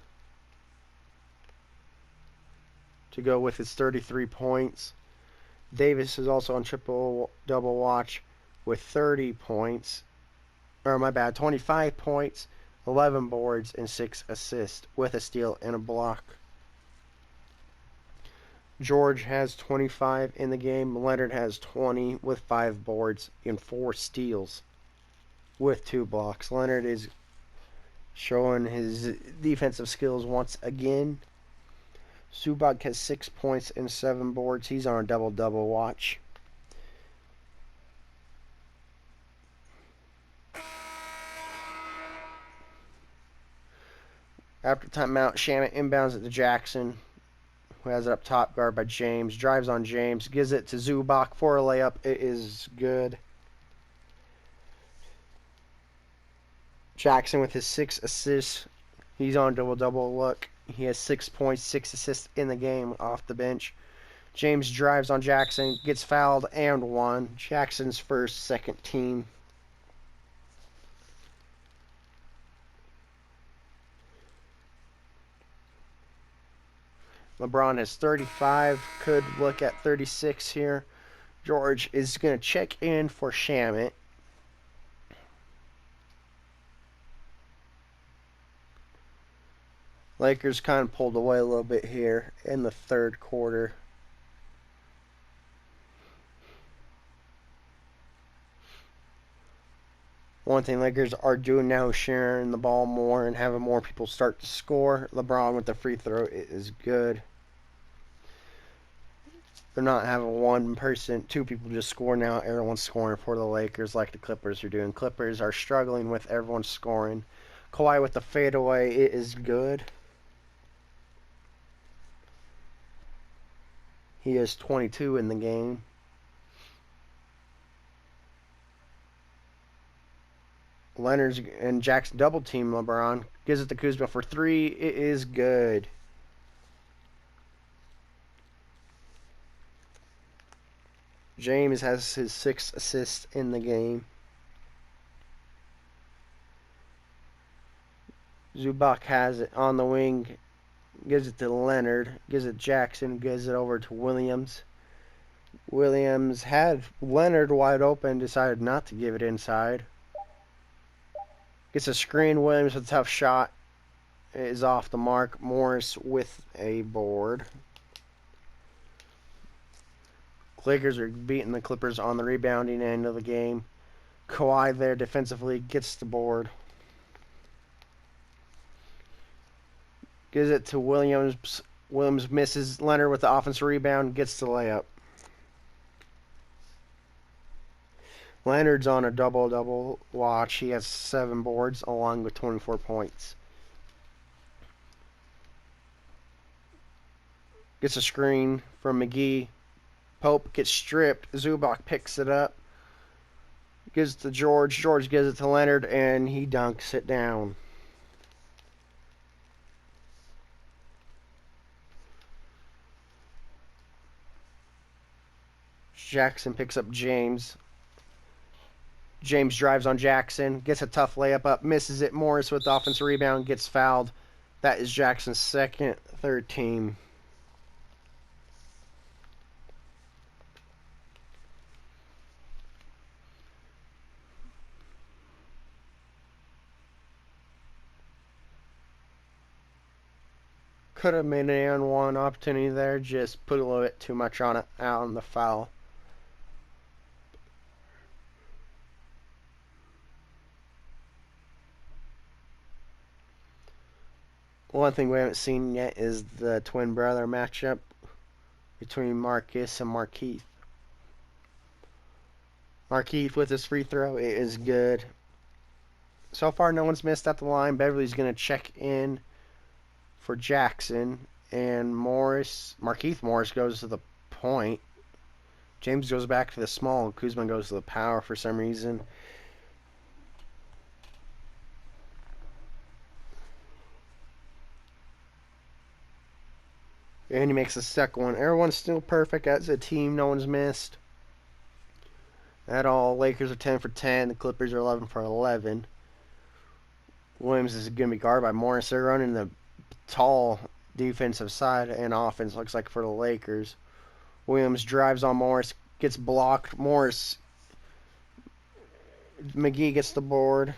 [SPEAKER 1] to go with his 33 points. Davis is also on triple-double watch with 30 points. 25 points, 11 boards, and 6 assists with a steal and a block. George has 25 in the game. Leonard has 20 with 5 boards and 4 steals with 2 blocks. Leonard is showing his defensive skills once again. Zubac has 6 points and 7 boards. He's on a double-double watch. After timeout, Shamet inbounds it to Jackson, who has it up top, guarded by James. Drives on James, gives it to Zubac for a layup. It is good. Jackson with his 6 assists. He's on double-double look. He has 6 points, 6 assists in the game off the bench. James drives on Jackson, gets fouled and won. Jackson's first, second team. LeBron has 35, could look at 36 here. George is going to check in for Shamet. Lakers kind of pulled away a little bit here in the third quarter. One thing Lakers are doing now is sharing the ball more and having more people start to score. LeBron with the free throw, it is good. They're not having 1 person, 2 people just score now. Everyone's scoring for the Lakers like the Clippers are doing. Clippers are struggling with everyone scoring. Kawhi with the fadeaway, it is good. He has 22 in the game. Leonard and Jackson double team LeBron. Gives it to Kuzma for 3. It is good. James has his 6th assist in the game. Zubac has it on the wing. Gives it to Leonard. Gives it to Jackson. Gives it over to Williams. Williams had Leonard wide open. Decided not to give it inside. Gets a screen. Williams with a tough shot. It is off the mark. Morris with a board. Lakers are beating the Clippers on the rebounding end of the game. Kawhi there defensively gets the board. Gives it to Williams. Williams misses. Leonard with the offensive rebound gets the layup. Leonard's on a double-double watch. He has 7 boards along with 24 points. Gets a screen from McGee. Pope gets stripped. Zubac picks it up. Gives it to George. George gives it to Leonard, and he dunks it down. Jackson picks up James. James drives on Jackson. Gets a tough layup up. Misses it. Morris with the offensive rebound. Gets fouled. That is Jackson's second, third team. Could have made an and one opportunity there. Just put a little bit too much on it out on the foul. One thing we haven't seen yet is the twin brother matchup between Marcus and Markeith. Markeith with his free throw, it is good. So far, no one's missed at the line. Beverly's going to check in for Jackson, and Markeith Morris goes to the point. James goes back to the small. Kuzma goes to the power for some reason. And he makes the second one. Everyone's still perfect as a team. No one's missed at all. Lakers are 10 for 10. The Clippers are 11 for 11. Williams is going to be guarded by Morris. They're running the tall defensive side and offense, looks like, for the Lakers. Williams drives on Morris. Gets blocked. McGee gets the board.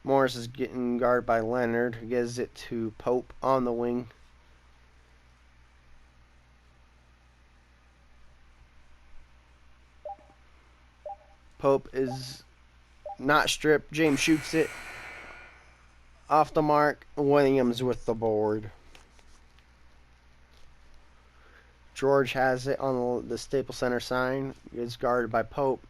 [SPEAKER 1] Morris is getting guarded by Leonard. He gives it to Pope on the wing. Pope is not stripped. James shoots it off the mark. Williams with the board. George has it on the Staples Center sign. Is guarded by Pope.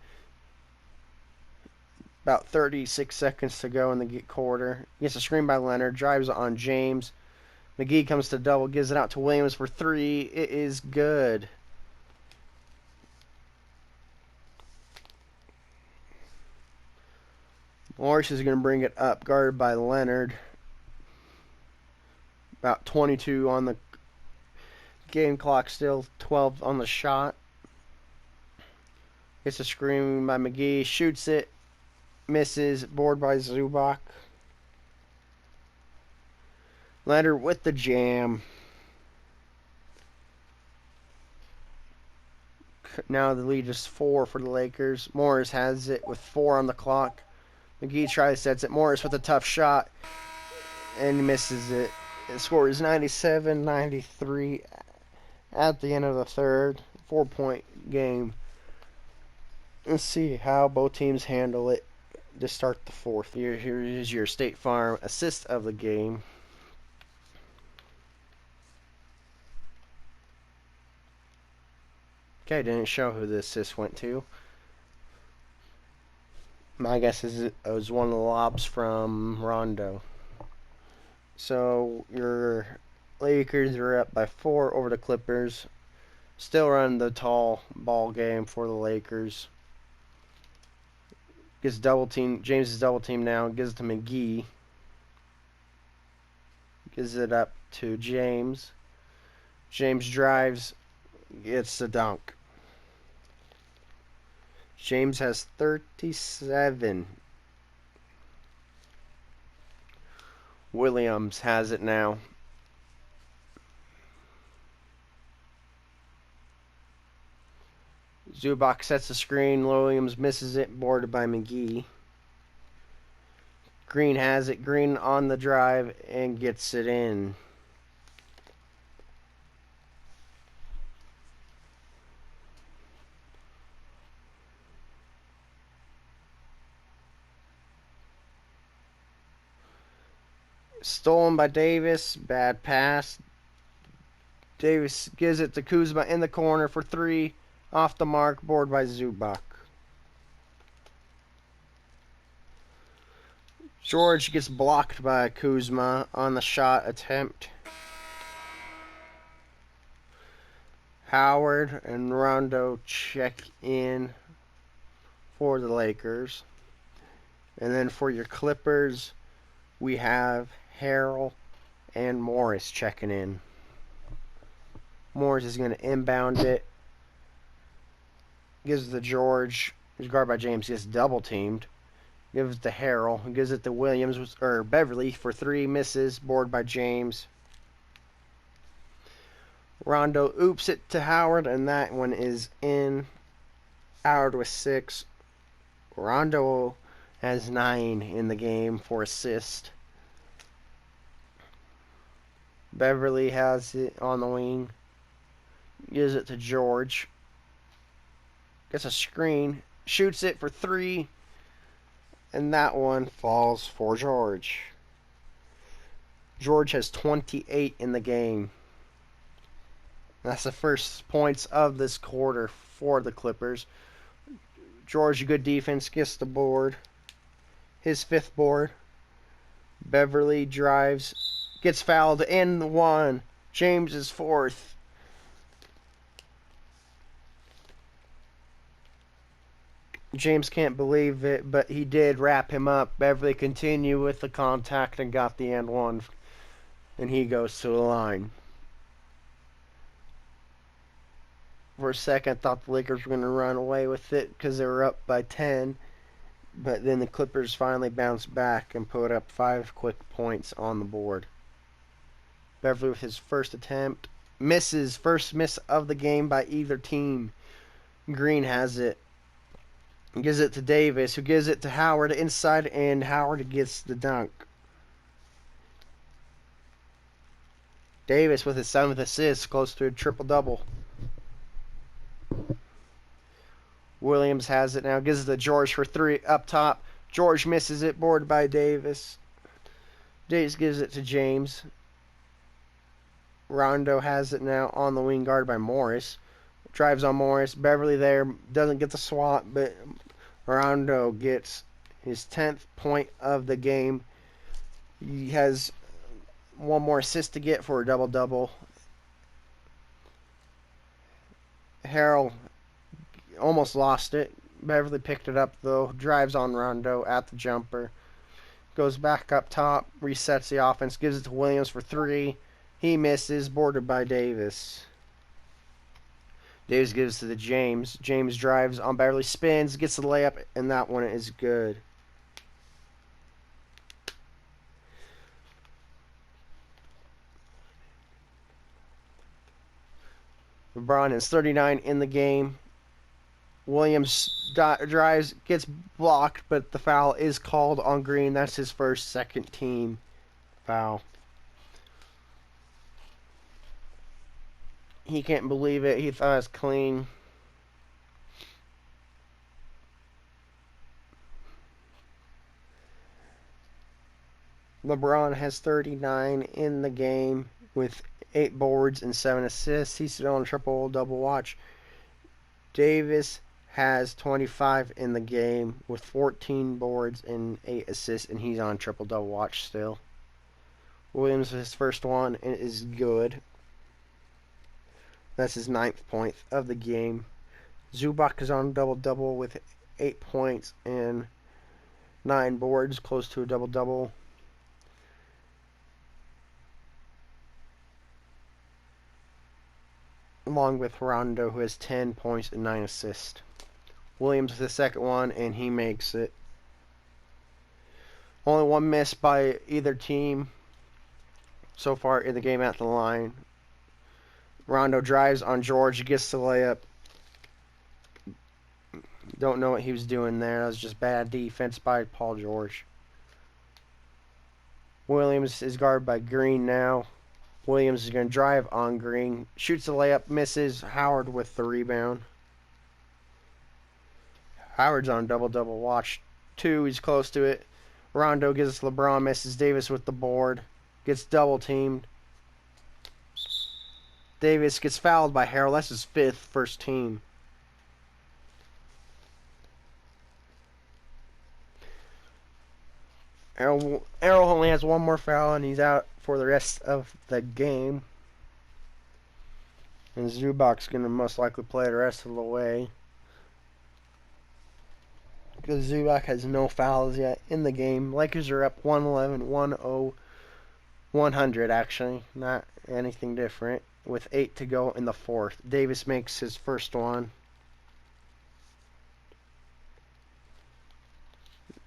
[SPEAKER 1] About 36 seconds to go in the quarter. Gets a screen by Leonard. Drives on James. McGee comes to double. Gives it out to Williams for 3. It is good. Morris is going to bring it up. Guarded by Leonard. About 22 on the game clock still. 12 on the shot. Gets a screen by McGee. Shoots it. Misses. Board by Zubac. Leonard with the jam. Now the lead is 4 for the Lakers. Morris has it with 4 on the clock. McGee tries, sets it. Morris with a tough shot. And misses it. The score is 97-93 at the end of the third. 4-point game. Let's see how both teams handle it to start the fourth. Here is your State Farm assist of the game. Okay, didn't show who the assist went to. My guess is it was one of the lobs from Rondo. So your Lakers are up by 4 over the Clippers. Still running the tall ball game for the Lakers. Gets double team. James is double team now. Gives it to McGee. Gives it up to James. James drives. Gets the dunk. James has 37. Williams has it now. Zubac sets the screen. Williams misses it, boarded by McGee. Green has it. Green on the drive and gets it in. Stolen by Davis. Bad pass. Davis gives it to Kuzma in the corner for 3. Off the mark. Board by Zubac. George gets blocked by Kuzma on the shot attempt. Howard and Rondo check in for the Lakers. And then for your Clippers, we have Harrell and Morris checking in. Morris is going to inbound it. Gives it to George. He's guarded by James. Gets double teamed. Gives it to Harrell. Gives it to Williams or Beverly for 3. Misses. Board by James. Rondo oops it to Howard, and that one is in. Howard with 6. Rondo has 9 in the game for assist. Beverly has it on the wing. Gives it to George. Gets a screen. Shoots it for 3. And that one falls for George. George has 28 in the game. That's the first points of this quarter for the Clippers. George, good defense, gets the board. His 5th board. Beverly drives. Gets fouled in the 1. James is 4th. James can't believe it, but he did wrap him up. Beverly continued with the contact and got the and 1. And he goes to the line. For a second, I thought the Lakers were going to run away with it because they were up by 10. But then the Clippers finally bounced back and put up 5 quick points on the board. Beverly with his first attempt. Misses. First miss of the game by either team. Green has it. Gives it to Davis, who gives it to Howard inside, and Howard gets the dunk. Davis with his 7th assist, close to a triple-double. Williams has it now, gives it to George for 3 up top. George misses it, boarded by Davis. Davis gives it to James. Rondo has it now on the wing, guarded by Morris. Drives on Morris. Beverly there, doesn't get the swat, but Rondo gets his 10th point of the game. He has 1 more assist to get for a double-double. Harrell almost lost it. Beverly picked it up, though. Drives on Rondo at the jumper. Goes back up top. Resets the offense. Gives it to Williams for 3. He misses. Boarded by Davis. Davis gives to the James. James drives on Beverly. Spins. Gets the layup. And that one is good. LeBron has 39 in the game. Williams drives, gets blocked, but the foul is called on Green. That's his first second team foul. He can't believe it. He thought it was clean. LeBron has 39 in the game with 8 boards and 7 assists. He's still on a triple-double watch. Davis has 25 in the game with 14 boards and 8 assists, and he's on triple-double watch still. Williams, his first one, is good. That's his 9th point of the game. Zubac is on double-double with 8 points and 9 boards, close to a double-double. Along with Rondo, who has 10 points and 9 assists. Williams with the second one, and he makes it. Only 1 miss by either team so far in the game at the line. Rondo drives on George, gets the layup. Don't know what he was doing there. That was just bad defense by Paul George. Williams is guarded by Green now. Williams is going to drive on Green. Shoots the layup, misses. Howard with the rebound. Howard's on double-double watch. 2, he's close to it. Rondo gives LeBron, misses. Davis with the board. Gets double-teamed. Davis gets fouled by Harrell. That's his 5th first team. Errol only has 1 more foul, and he's out for the rest of the game. And Zubac's going to most likely play the rest of the way, because Zubac has no fouls yet in the game. Lakers are up 111, 1-0, 100 actually, not anything different, with 8 to go in the 4th. Davis makes his first one.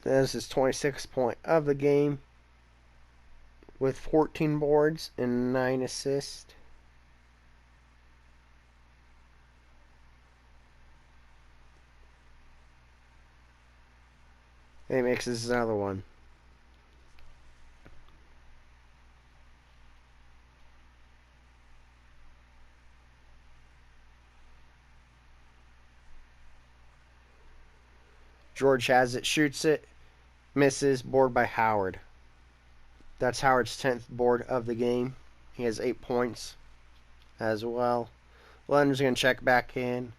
[SPEAKER 1] This is 26th point of the game, with 14 boards and 9 assists. And he makes his another one. George has it, shoots it, misses, board by Howard. That's Howard's 10th board of the game. He has 8 points as well. Leonard's going to check back in.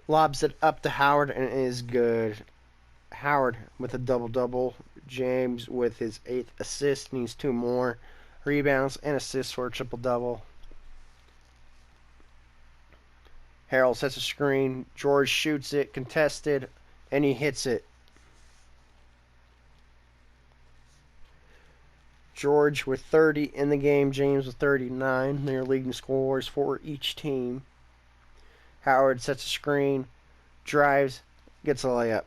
[SPEAKER 1] Lobs it up to Howard, and it is good. Howard with a double-double. James with his 8th assist. Needs 2 more rebounds and assists for a triple-double. Harrell sets a screen. George shoots it, contested, and he hits it. George with 30 in the game. James with 39. They're leading scorers for each team. Howard sets a screen, drives, gets a layup.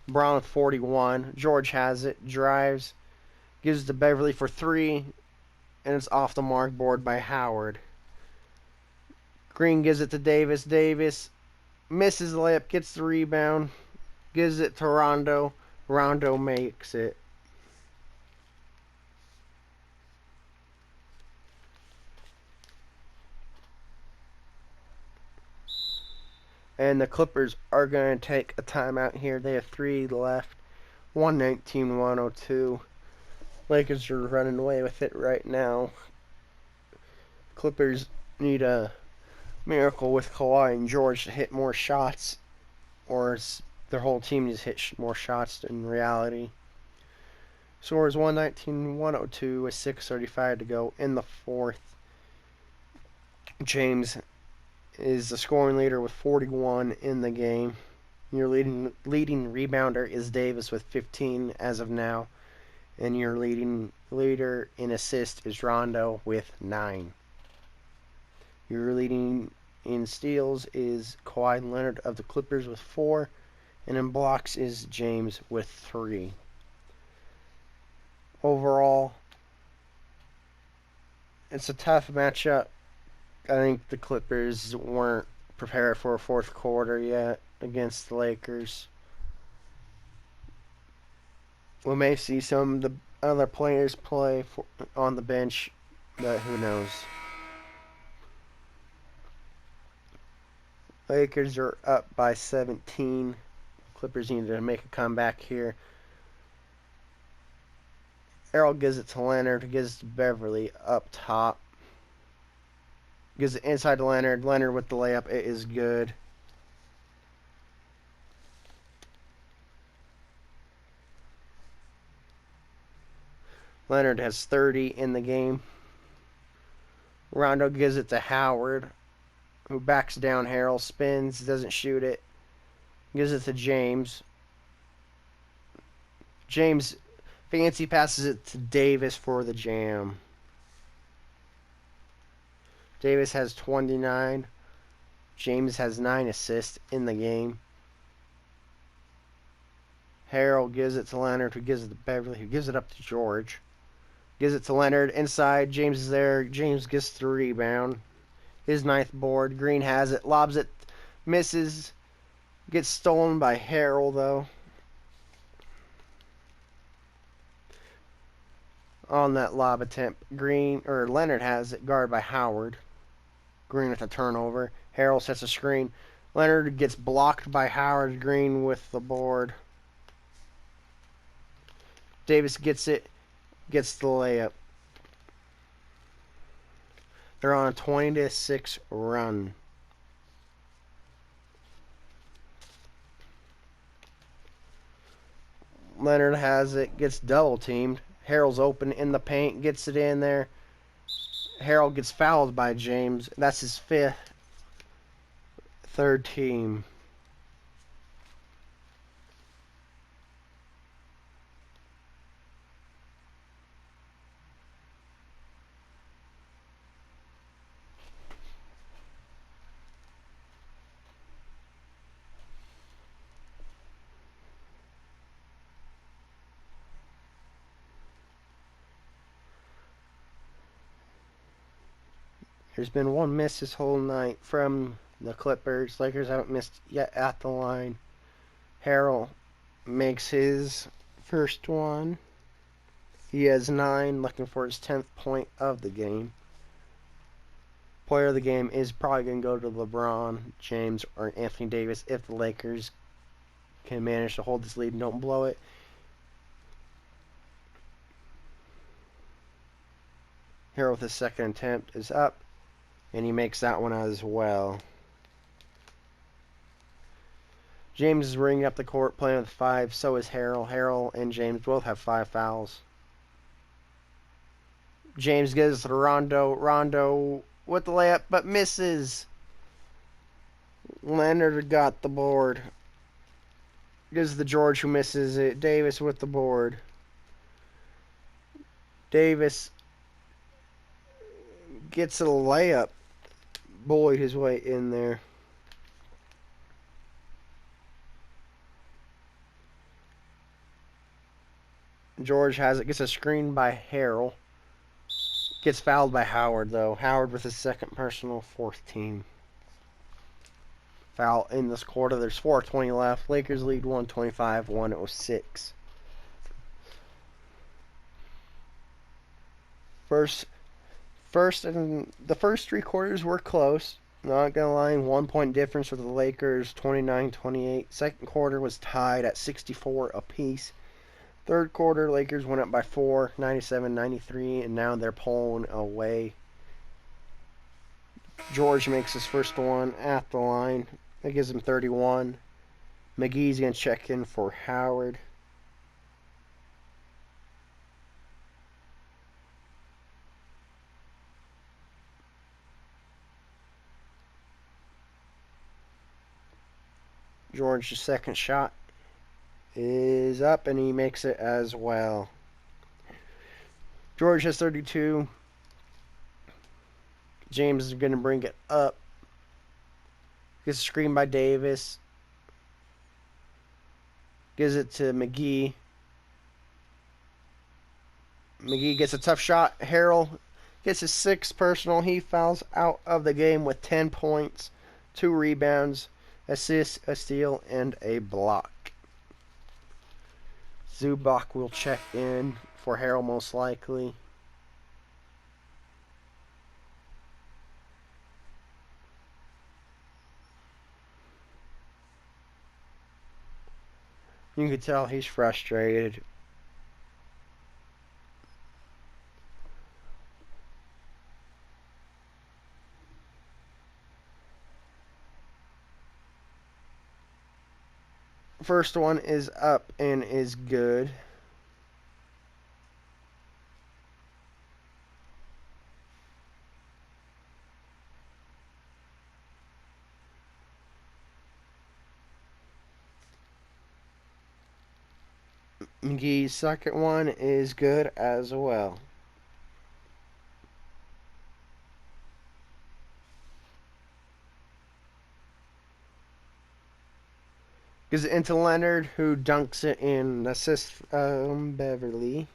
[SPEAKER 1] Brown with 41. George has it, drives, gives it to Beverly for 3, and it's off the mark, board by Howard. Green gives it to Davis. Davis misses the layup, gets the rebound, gives it to Rondo. Rondo makes it. And the Clippers are going to take a timeout here. They have 3 left. 119-102. Lakers are running away with it right now. Clippers need a miracle with Kawhi and George to hit more shots, or their whole team needs to hit more shots in reality. Score is 119-102 with 6:35 to go in the 4th. James is the scoring leader with 41 in the game. Your leading rebounder is Davis with 15 as of now. And your leading leader in assist is Rondo with 9. Your leading in steals is Kawhi Leonard of the Clippers with 4. And in blocks is James with 3. Overall, it's a tough matchup. I think the Clippers weren't prepared for a 4th quarter yet against the Lakers. We may see some of the other players play on the bench, but who knows. Lakers are up by 17. Clippers need to make a comeback here. Errol gives it to Leonard, gives it to Beverly up top. Gives it inside to Leonard. Leonard with the layup. It is good. Leonard has 30 in the game. Rondo gives it to Howard, who backs down Harrell, spins, doesn't shoot it. Gives it to James. James fancy passes it to Davis for the jam. Davis has 29. James has 9 assists in the game. Harrell gives it to Leonard, who gives it to Beverly, who gives it up to George. Gives it to Leonard inside. James is there. James gets the rebound. his ninth board. Green has it, lobs it, misses, gets stolen by Harold though. On that lob attempt, Leonard has it, guarded by Howard. Green with a turnover. Harold sets a screen. Leonard gets blocked by Howard. Green with the board. Davis gets it, gets the layup. They're on a 20-6 run. Leonard has it, gets double teamed. Harold's open in the paint, gets it in there. Harold gets fouled by James. That's his fifth. Third team. There's been one miss this whole night from the Clippers. Lakers haven't missed yet at the line. Harold makes his first one. He has 9, looking for his 10th point of the game. Player of the game is probably going to go to LeBron James or Anthony Davis if the Lakers can manage to hold this lead and don't blow it. Harold with his second attempt is up, and he makes that one as well. James is ringing up the court, playing with 5. So is Harold. Harold and James both have 5 fouls. James gives to Rondo. Rondo with the layup, but misses. Leonard got the board. Gives to George, who misses it. Davis with the board. Davis gets a layup. Bullied his way in there. George has it. Gets a screen by Harold. Gets fouled by Howard, though. Howard with his second personal, 4th team foul in this quarter. There's 4:20 left. Lakers lead 125-106. The first 3 quarters were close. Not gonna lie, 1 point difference for the Lakers, 29-28. Second quarter was tied at 64 apiece. Third quarter, Lakers went up by 4, 97-93, and now they're pulling away. George makes his first one at the line. That gives him 31. McGee's going to check in for Howard. George's second shot is up, and he makes it as well. George has 32. James is going to bring it up. Gets a screen by Davis. Gives it to McGee. McGee gets a tough shot. Harold gets his 6th personal. He fouls out of the game with 10 points, 2 rebounds, assists, a steal, and a block. Zubac will check in for Harold most likely. You can tell he's frustrated. First one is up and is good. McGee's second one is good as well. Gives it into Leonard, who dunks it in. Assist from Beverly.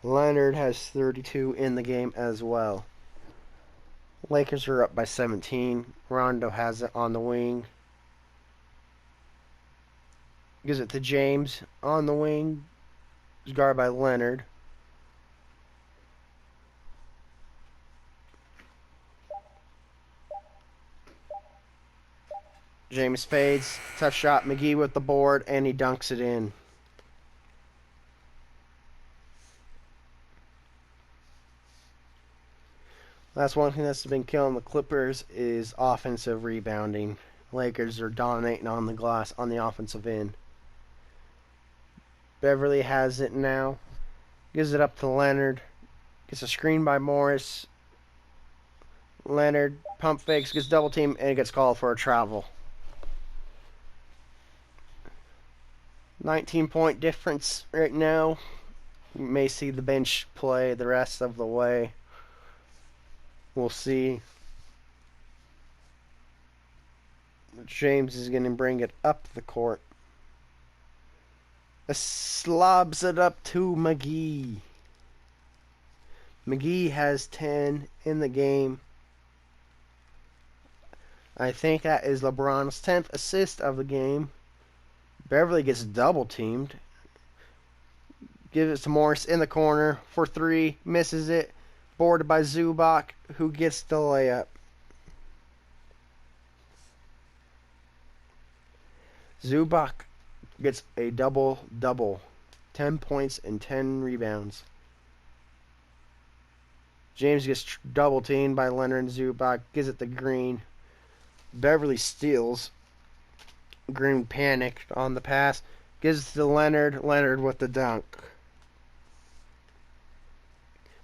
[SPEAKER 1] Leonard has 32 in the game as well. Lakers are up by 17. Rondo has it on the wing. Gives it to James on the wing. Is guarded by Leonard. James fades. Tough shot. McGee with the board, and he dunks it in. That's one thing that's been killing the Clippers is offensive rebounding. Lakers are dominating on the glass on the offensive end. Beverly has it now. Gives it up to Leonard. Gets a screen by Morris. Leonard pump fakes, gets double teamed, and gets called for a travel. 19-point difference right now. You may see the bench play the rest of the way. We'll see. James is going to bring it up the court. Slobs it up to McGee. McGee has 10 in the game. I think that is LeBron's 10th assist of the game. Beverly gets double teamed. Gives it to Morris in the corner for three. Misses it. Boarded by Zubac, who gets the layup. Zubac gets a double-double. 10 points and 10 rebounds. James gets double teamed by Leonard and Zubac. Gives it to Green. Beverly steals. Green panicked on the pass. Gives it to Leonard. Leonard with the dunk.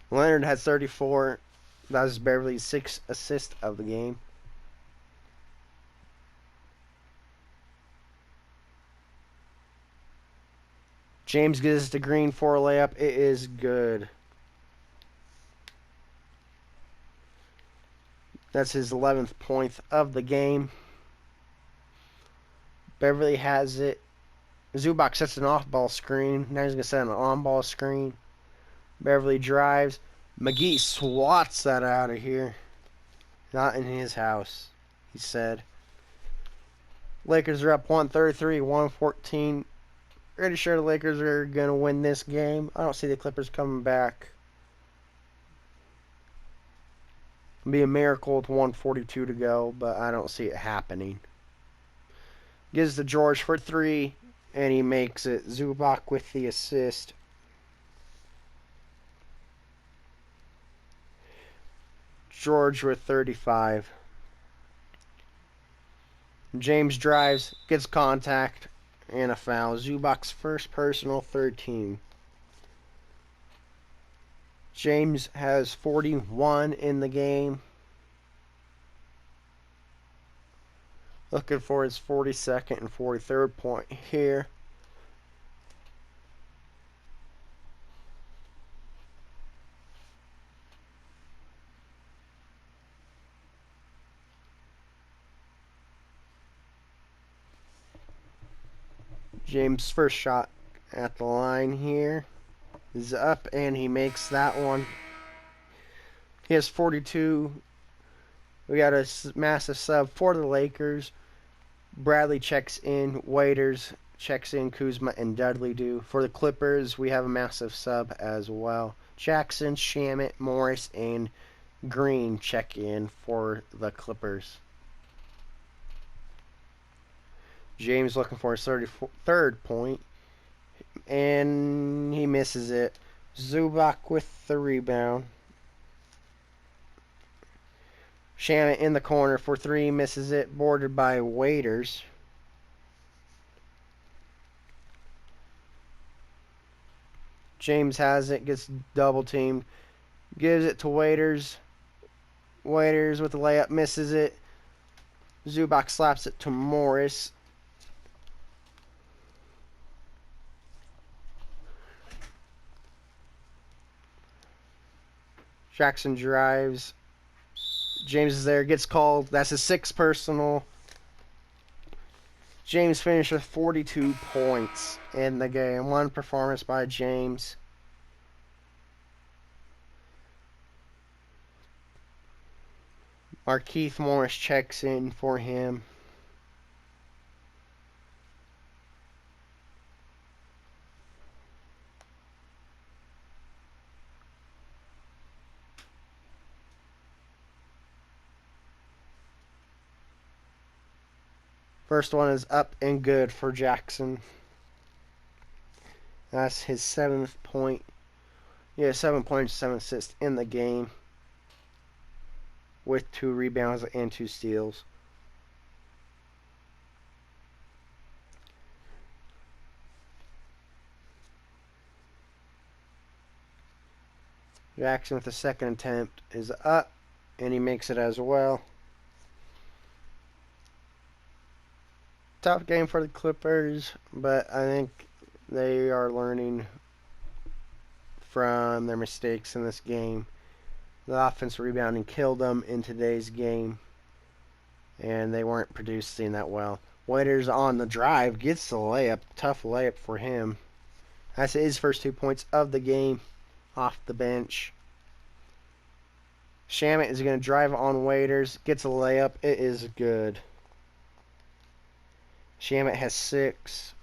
[SPEAKER 1] Leonard has 34. That was Beverly's 6th assist of the game. James gives it to Green for a layup. It is good. That's his 11th point of the game. Beverly has it. Zubac sets an off-ball screen. Now he's going to set an on-ball screen. Beverly drives. McGee swats that out of here. Not in his house, he said. Lakers are up 133, 114. Pretty sure the Lakers are going to win this game. I don't see the Clippers coming back. It'll be a miracle with 142 to go, but I don't see it happening. Gives to George for three, and he makes it. Zubac with the assist. George with 35. James drives, gets contact, and a foul. Zubac's first personal, third team. James has 41 in the game. Looking for his 42nd and 43rd point here. James' first shot at the line here is up, and he makes that one. He has 42. We got a massive sub for the Lakers. Bradley checks in. Waiters checks in. Kuzma and Dudley do. For the Clippers, we have a massive sub as well. Jackson, Shamet, Morris, and Green check in for the Clippers. James looking for his 33rd point, and he misses it. Zubac with the rebound. Shannon in the corner for three, misses it, boarded by Waiters. James has it, gets double teamed, gives it to Waiters. Waiters with the layup, misses it. Zubac slaps it to Morris. Jackson drives. James is there, gets called. That's his 6th personal. James finished with 42 points in the game. One performance by James. Keith Morris checks in for him. First one is up and good for Jackson. That's his 7th point. Yeah, 7 points, 7 assists in the game, with 2 rebounds and 2 steals. Jackson with the second attempt is up, and he makes it as well. Tough game for the Clippers, but I think they are learning from their mistakes in this game. The offensive rebounding killed them in today's game, and they weren't producing that well. Waiters on the drive gets the layup. Tough layup for him. That's his first 2 points of the game off the bench. Shamet is going to drive on Waiters. Gets a layup. It is good. Shamet has 6.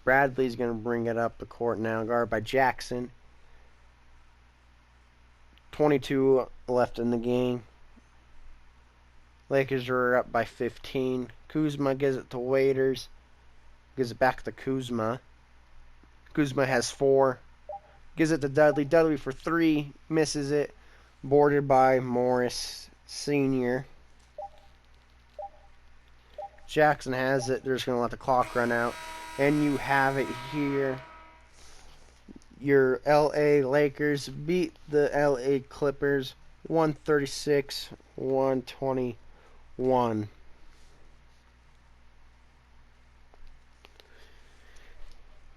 [SPEAKER 1] Bradley's going to bring it up the court now. Guarded by Jackson. 22 left in the game. Lakers are up by 15. Kuzma gives it to Waiters. Gives it back to Kuzma. Kuzma has 4. Gives it to Dudley. Dudley for 3. Misses it. Boarded by Morris Sr. Jackson has it. They're just going to let the clock run out. And you have it here. Your LA Lakers beat the LA Clippers 136-121.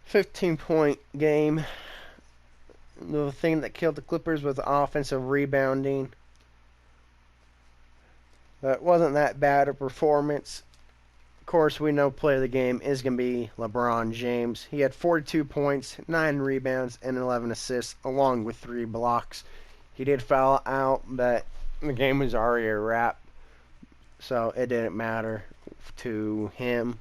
[SPEAKER 1] 15-point game. The thing that killed the Clippers was offensive rebounding. But it wasn't that bad a performance. Of course, we know player of the game is going to be LeBron James. He had 42 points, 9 rebounds, and 11 assists, along with 3 blocks. He did foul out, but the game was already a wrap, so it didn't matter to him.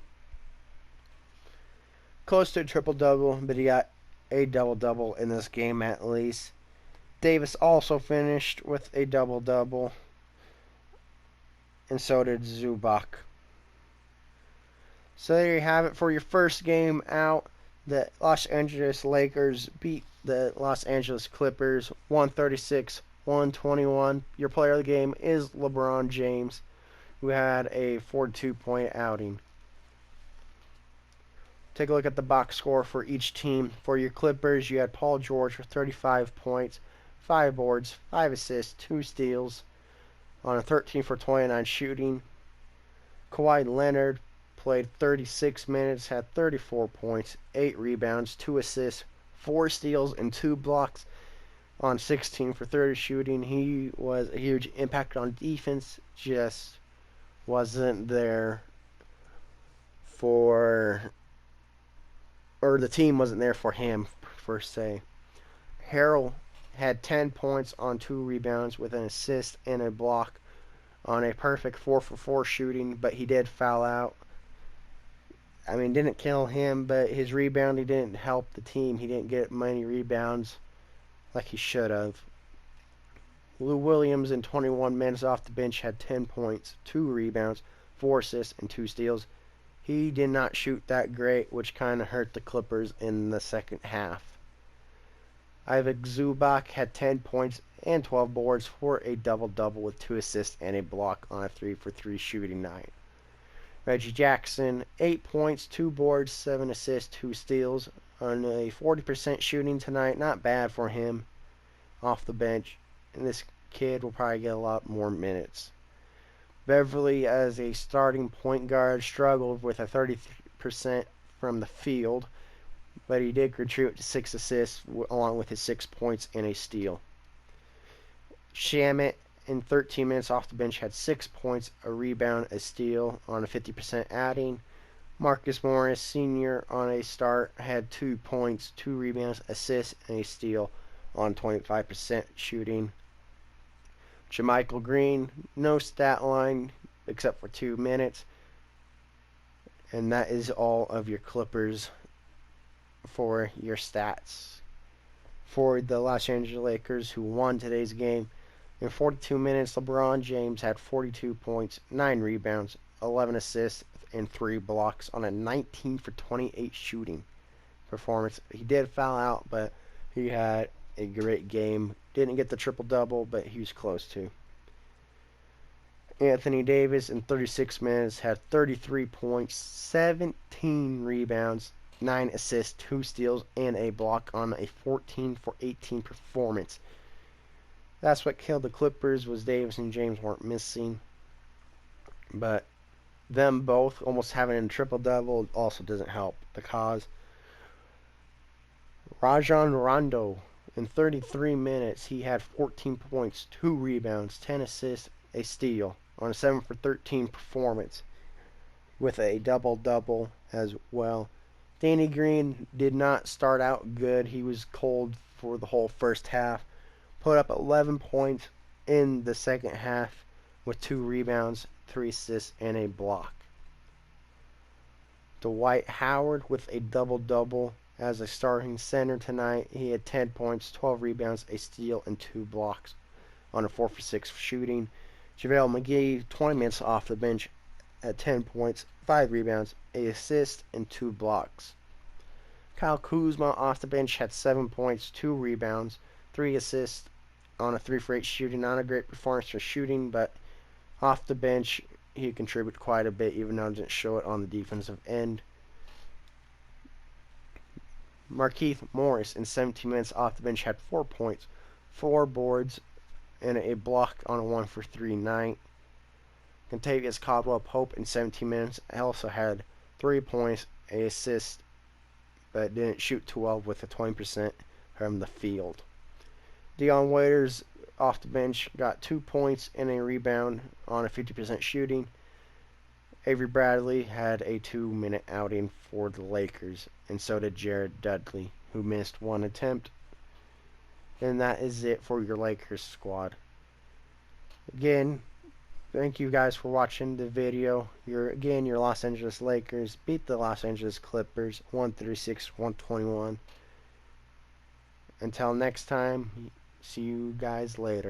[SPEAKER 1] Close to a triple-double, but he got a double-double in this game at least. Davis also finished with a double-double, and so did Zubac. So there you have it for your first game out. The Los Angeles Lakers beat the Los Angeles Clippers 136-121. Your player of the game is LeBron James, who had a 42-point outing. Take a look at the box score for each team. For your Clippers, you had Paul George with 35 points, 5 boards, 5 assists, 2 steals on a 13 for 29 shooting. Kawhi Leonard played 36 minutes, had 34 points, 8 rebounds, 2 assists, 4 steals, and 2 blocks on 16 for 30 shooting. He was a huge impact on defense, just wasn't there the team wasn't there for him, per se. Harrell had 10 points on 2 rebounds with an assist and a block on a perfect 4 for 4 shooting, but he did foul out. I mean, didn't kill him, but his rebounding didn't help the team. He didn't get many rebounds like he should have. Lou Williams, in 21 minutes off the bench, had 10 points, 2 rebounds, 4 assists, and 2 steals. He did not shoot that great, which kind of hurt the Clippers in the second half. Ivic Zubac had 10 points and 12 boards for a double-double with 2 assists and a block on a 3 for 3 shooting night. Reggie Jackson, 8 points, 2 boards, 7 assists, 2 steals on a 40% shooting tonight. Not bad for him off the bench. And this kid will probably get a lot more minutes. Beverly, as a starting point guard, struggled with a 30% from the field, but he did contribute to 6 assists along with his 6 points and a steal. Shamet, in 13 minutes off the bench, had 6 points, a rebound, a steal on a 50% adding. Marcus Morris Sr. on a start had 2 points, 2 rebounds, assists, and a steal on 25% shooting. JaMychal Green, no stat line except for 2 minutes. And that is all of your Clippers for your stats. For the Los Angeles Lakers, who won today's game, in 42 minutes, LeBron James had 42 points, 9 rebounds, 11 assists, and 3 blocks on a 19 for 28 shooting performance. He did foul out, but he had a great game. Didn't get the triple-double, but he was close to. Anthony Davis in 36 minutes had 33 points, 17 rebounds, 9 assists, 2 steals, and a block on a 14 for 18 performance. That's what killed the Clippers, was Davis and James weren't missing. But them both almost having a triple-double also doesn't help the cause. Rajon Rondo, in 33 minutes, he had 14 points, 2 rebounds, 10 assists, a steal on a 7 for 13 performance with a double-double as well. Danny Green did not start out good. He was cold for the whole first half. Put up 11 points in the second half with 2 rebounds, 3 assists, and a block. Dwight Howard with a double-double as a starting center tonight. He had 10 points, 12 rebounds, a steal, and 2 blocks on a 4 for 6 shooting. JaVale McGee, 20 minutes off the bench at 10 points, 5 rebounds, a assist, and 2 blocks. Kyle Kuzma off the bench had 7 points, 2 rebounds, 3 assists on a 3 for 8 shooting. Not a great performance for shooting, but off the bench he contributed quite a bit, even though it didn't show it on the defensive end. Markieff Morris in 17 minutes off the bench had 4 points, 4 boards, and a block on a 1 for 3 night. Contavious Caldwell-Pope in 17 minutes also had 3 points, an assist, but didn't shoot too well with a 20% from the field. Dion Waiters off the bench got 2 points and a rebound on a 50% shooting. Avery Bradley had a 2-minute outing for the Lakers, and so did Jared Dudley, who missed 1 attempt. And that is it for your Lakers squad. Again, thank you guys for watching the video. Your Los Angeles Lakers beat the Los Angeles Clippers 136-121. Until next time, see you guys later.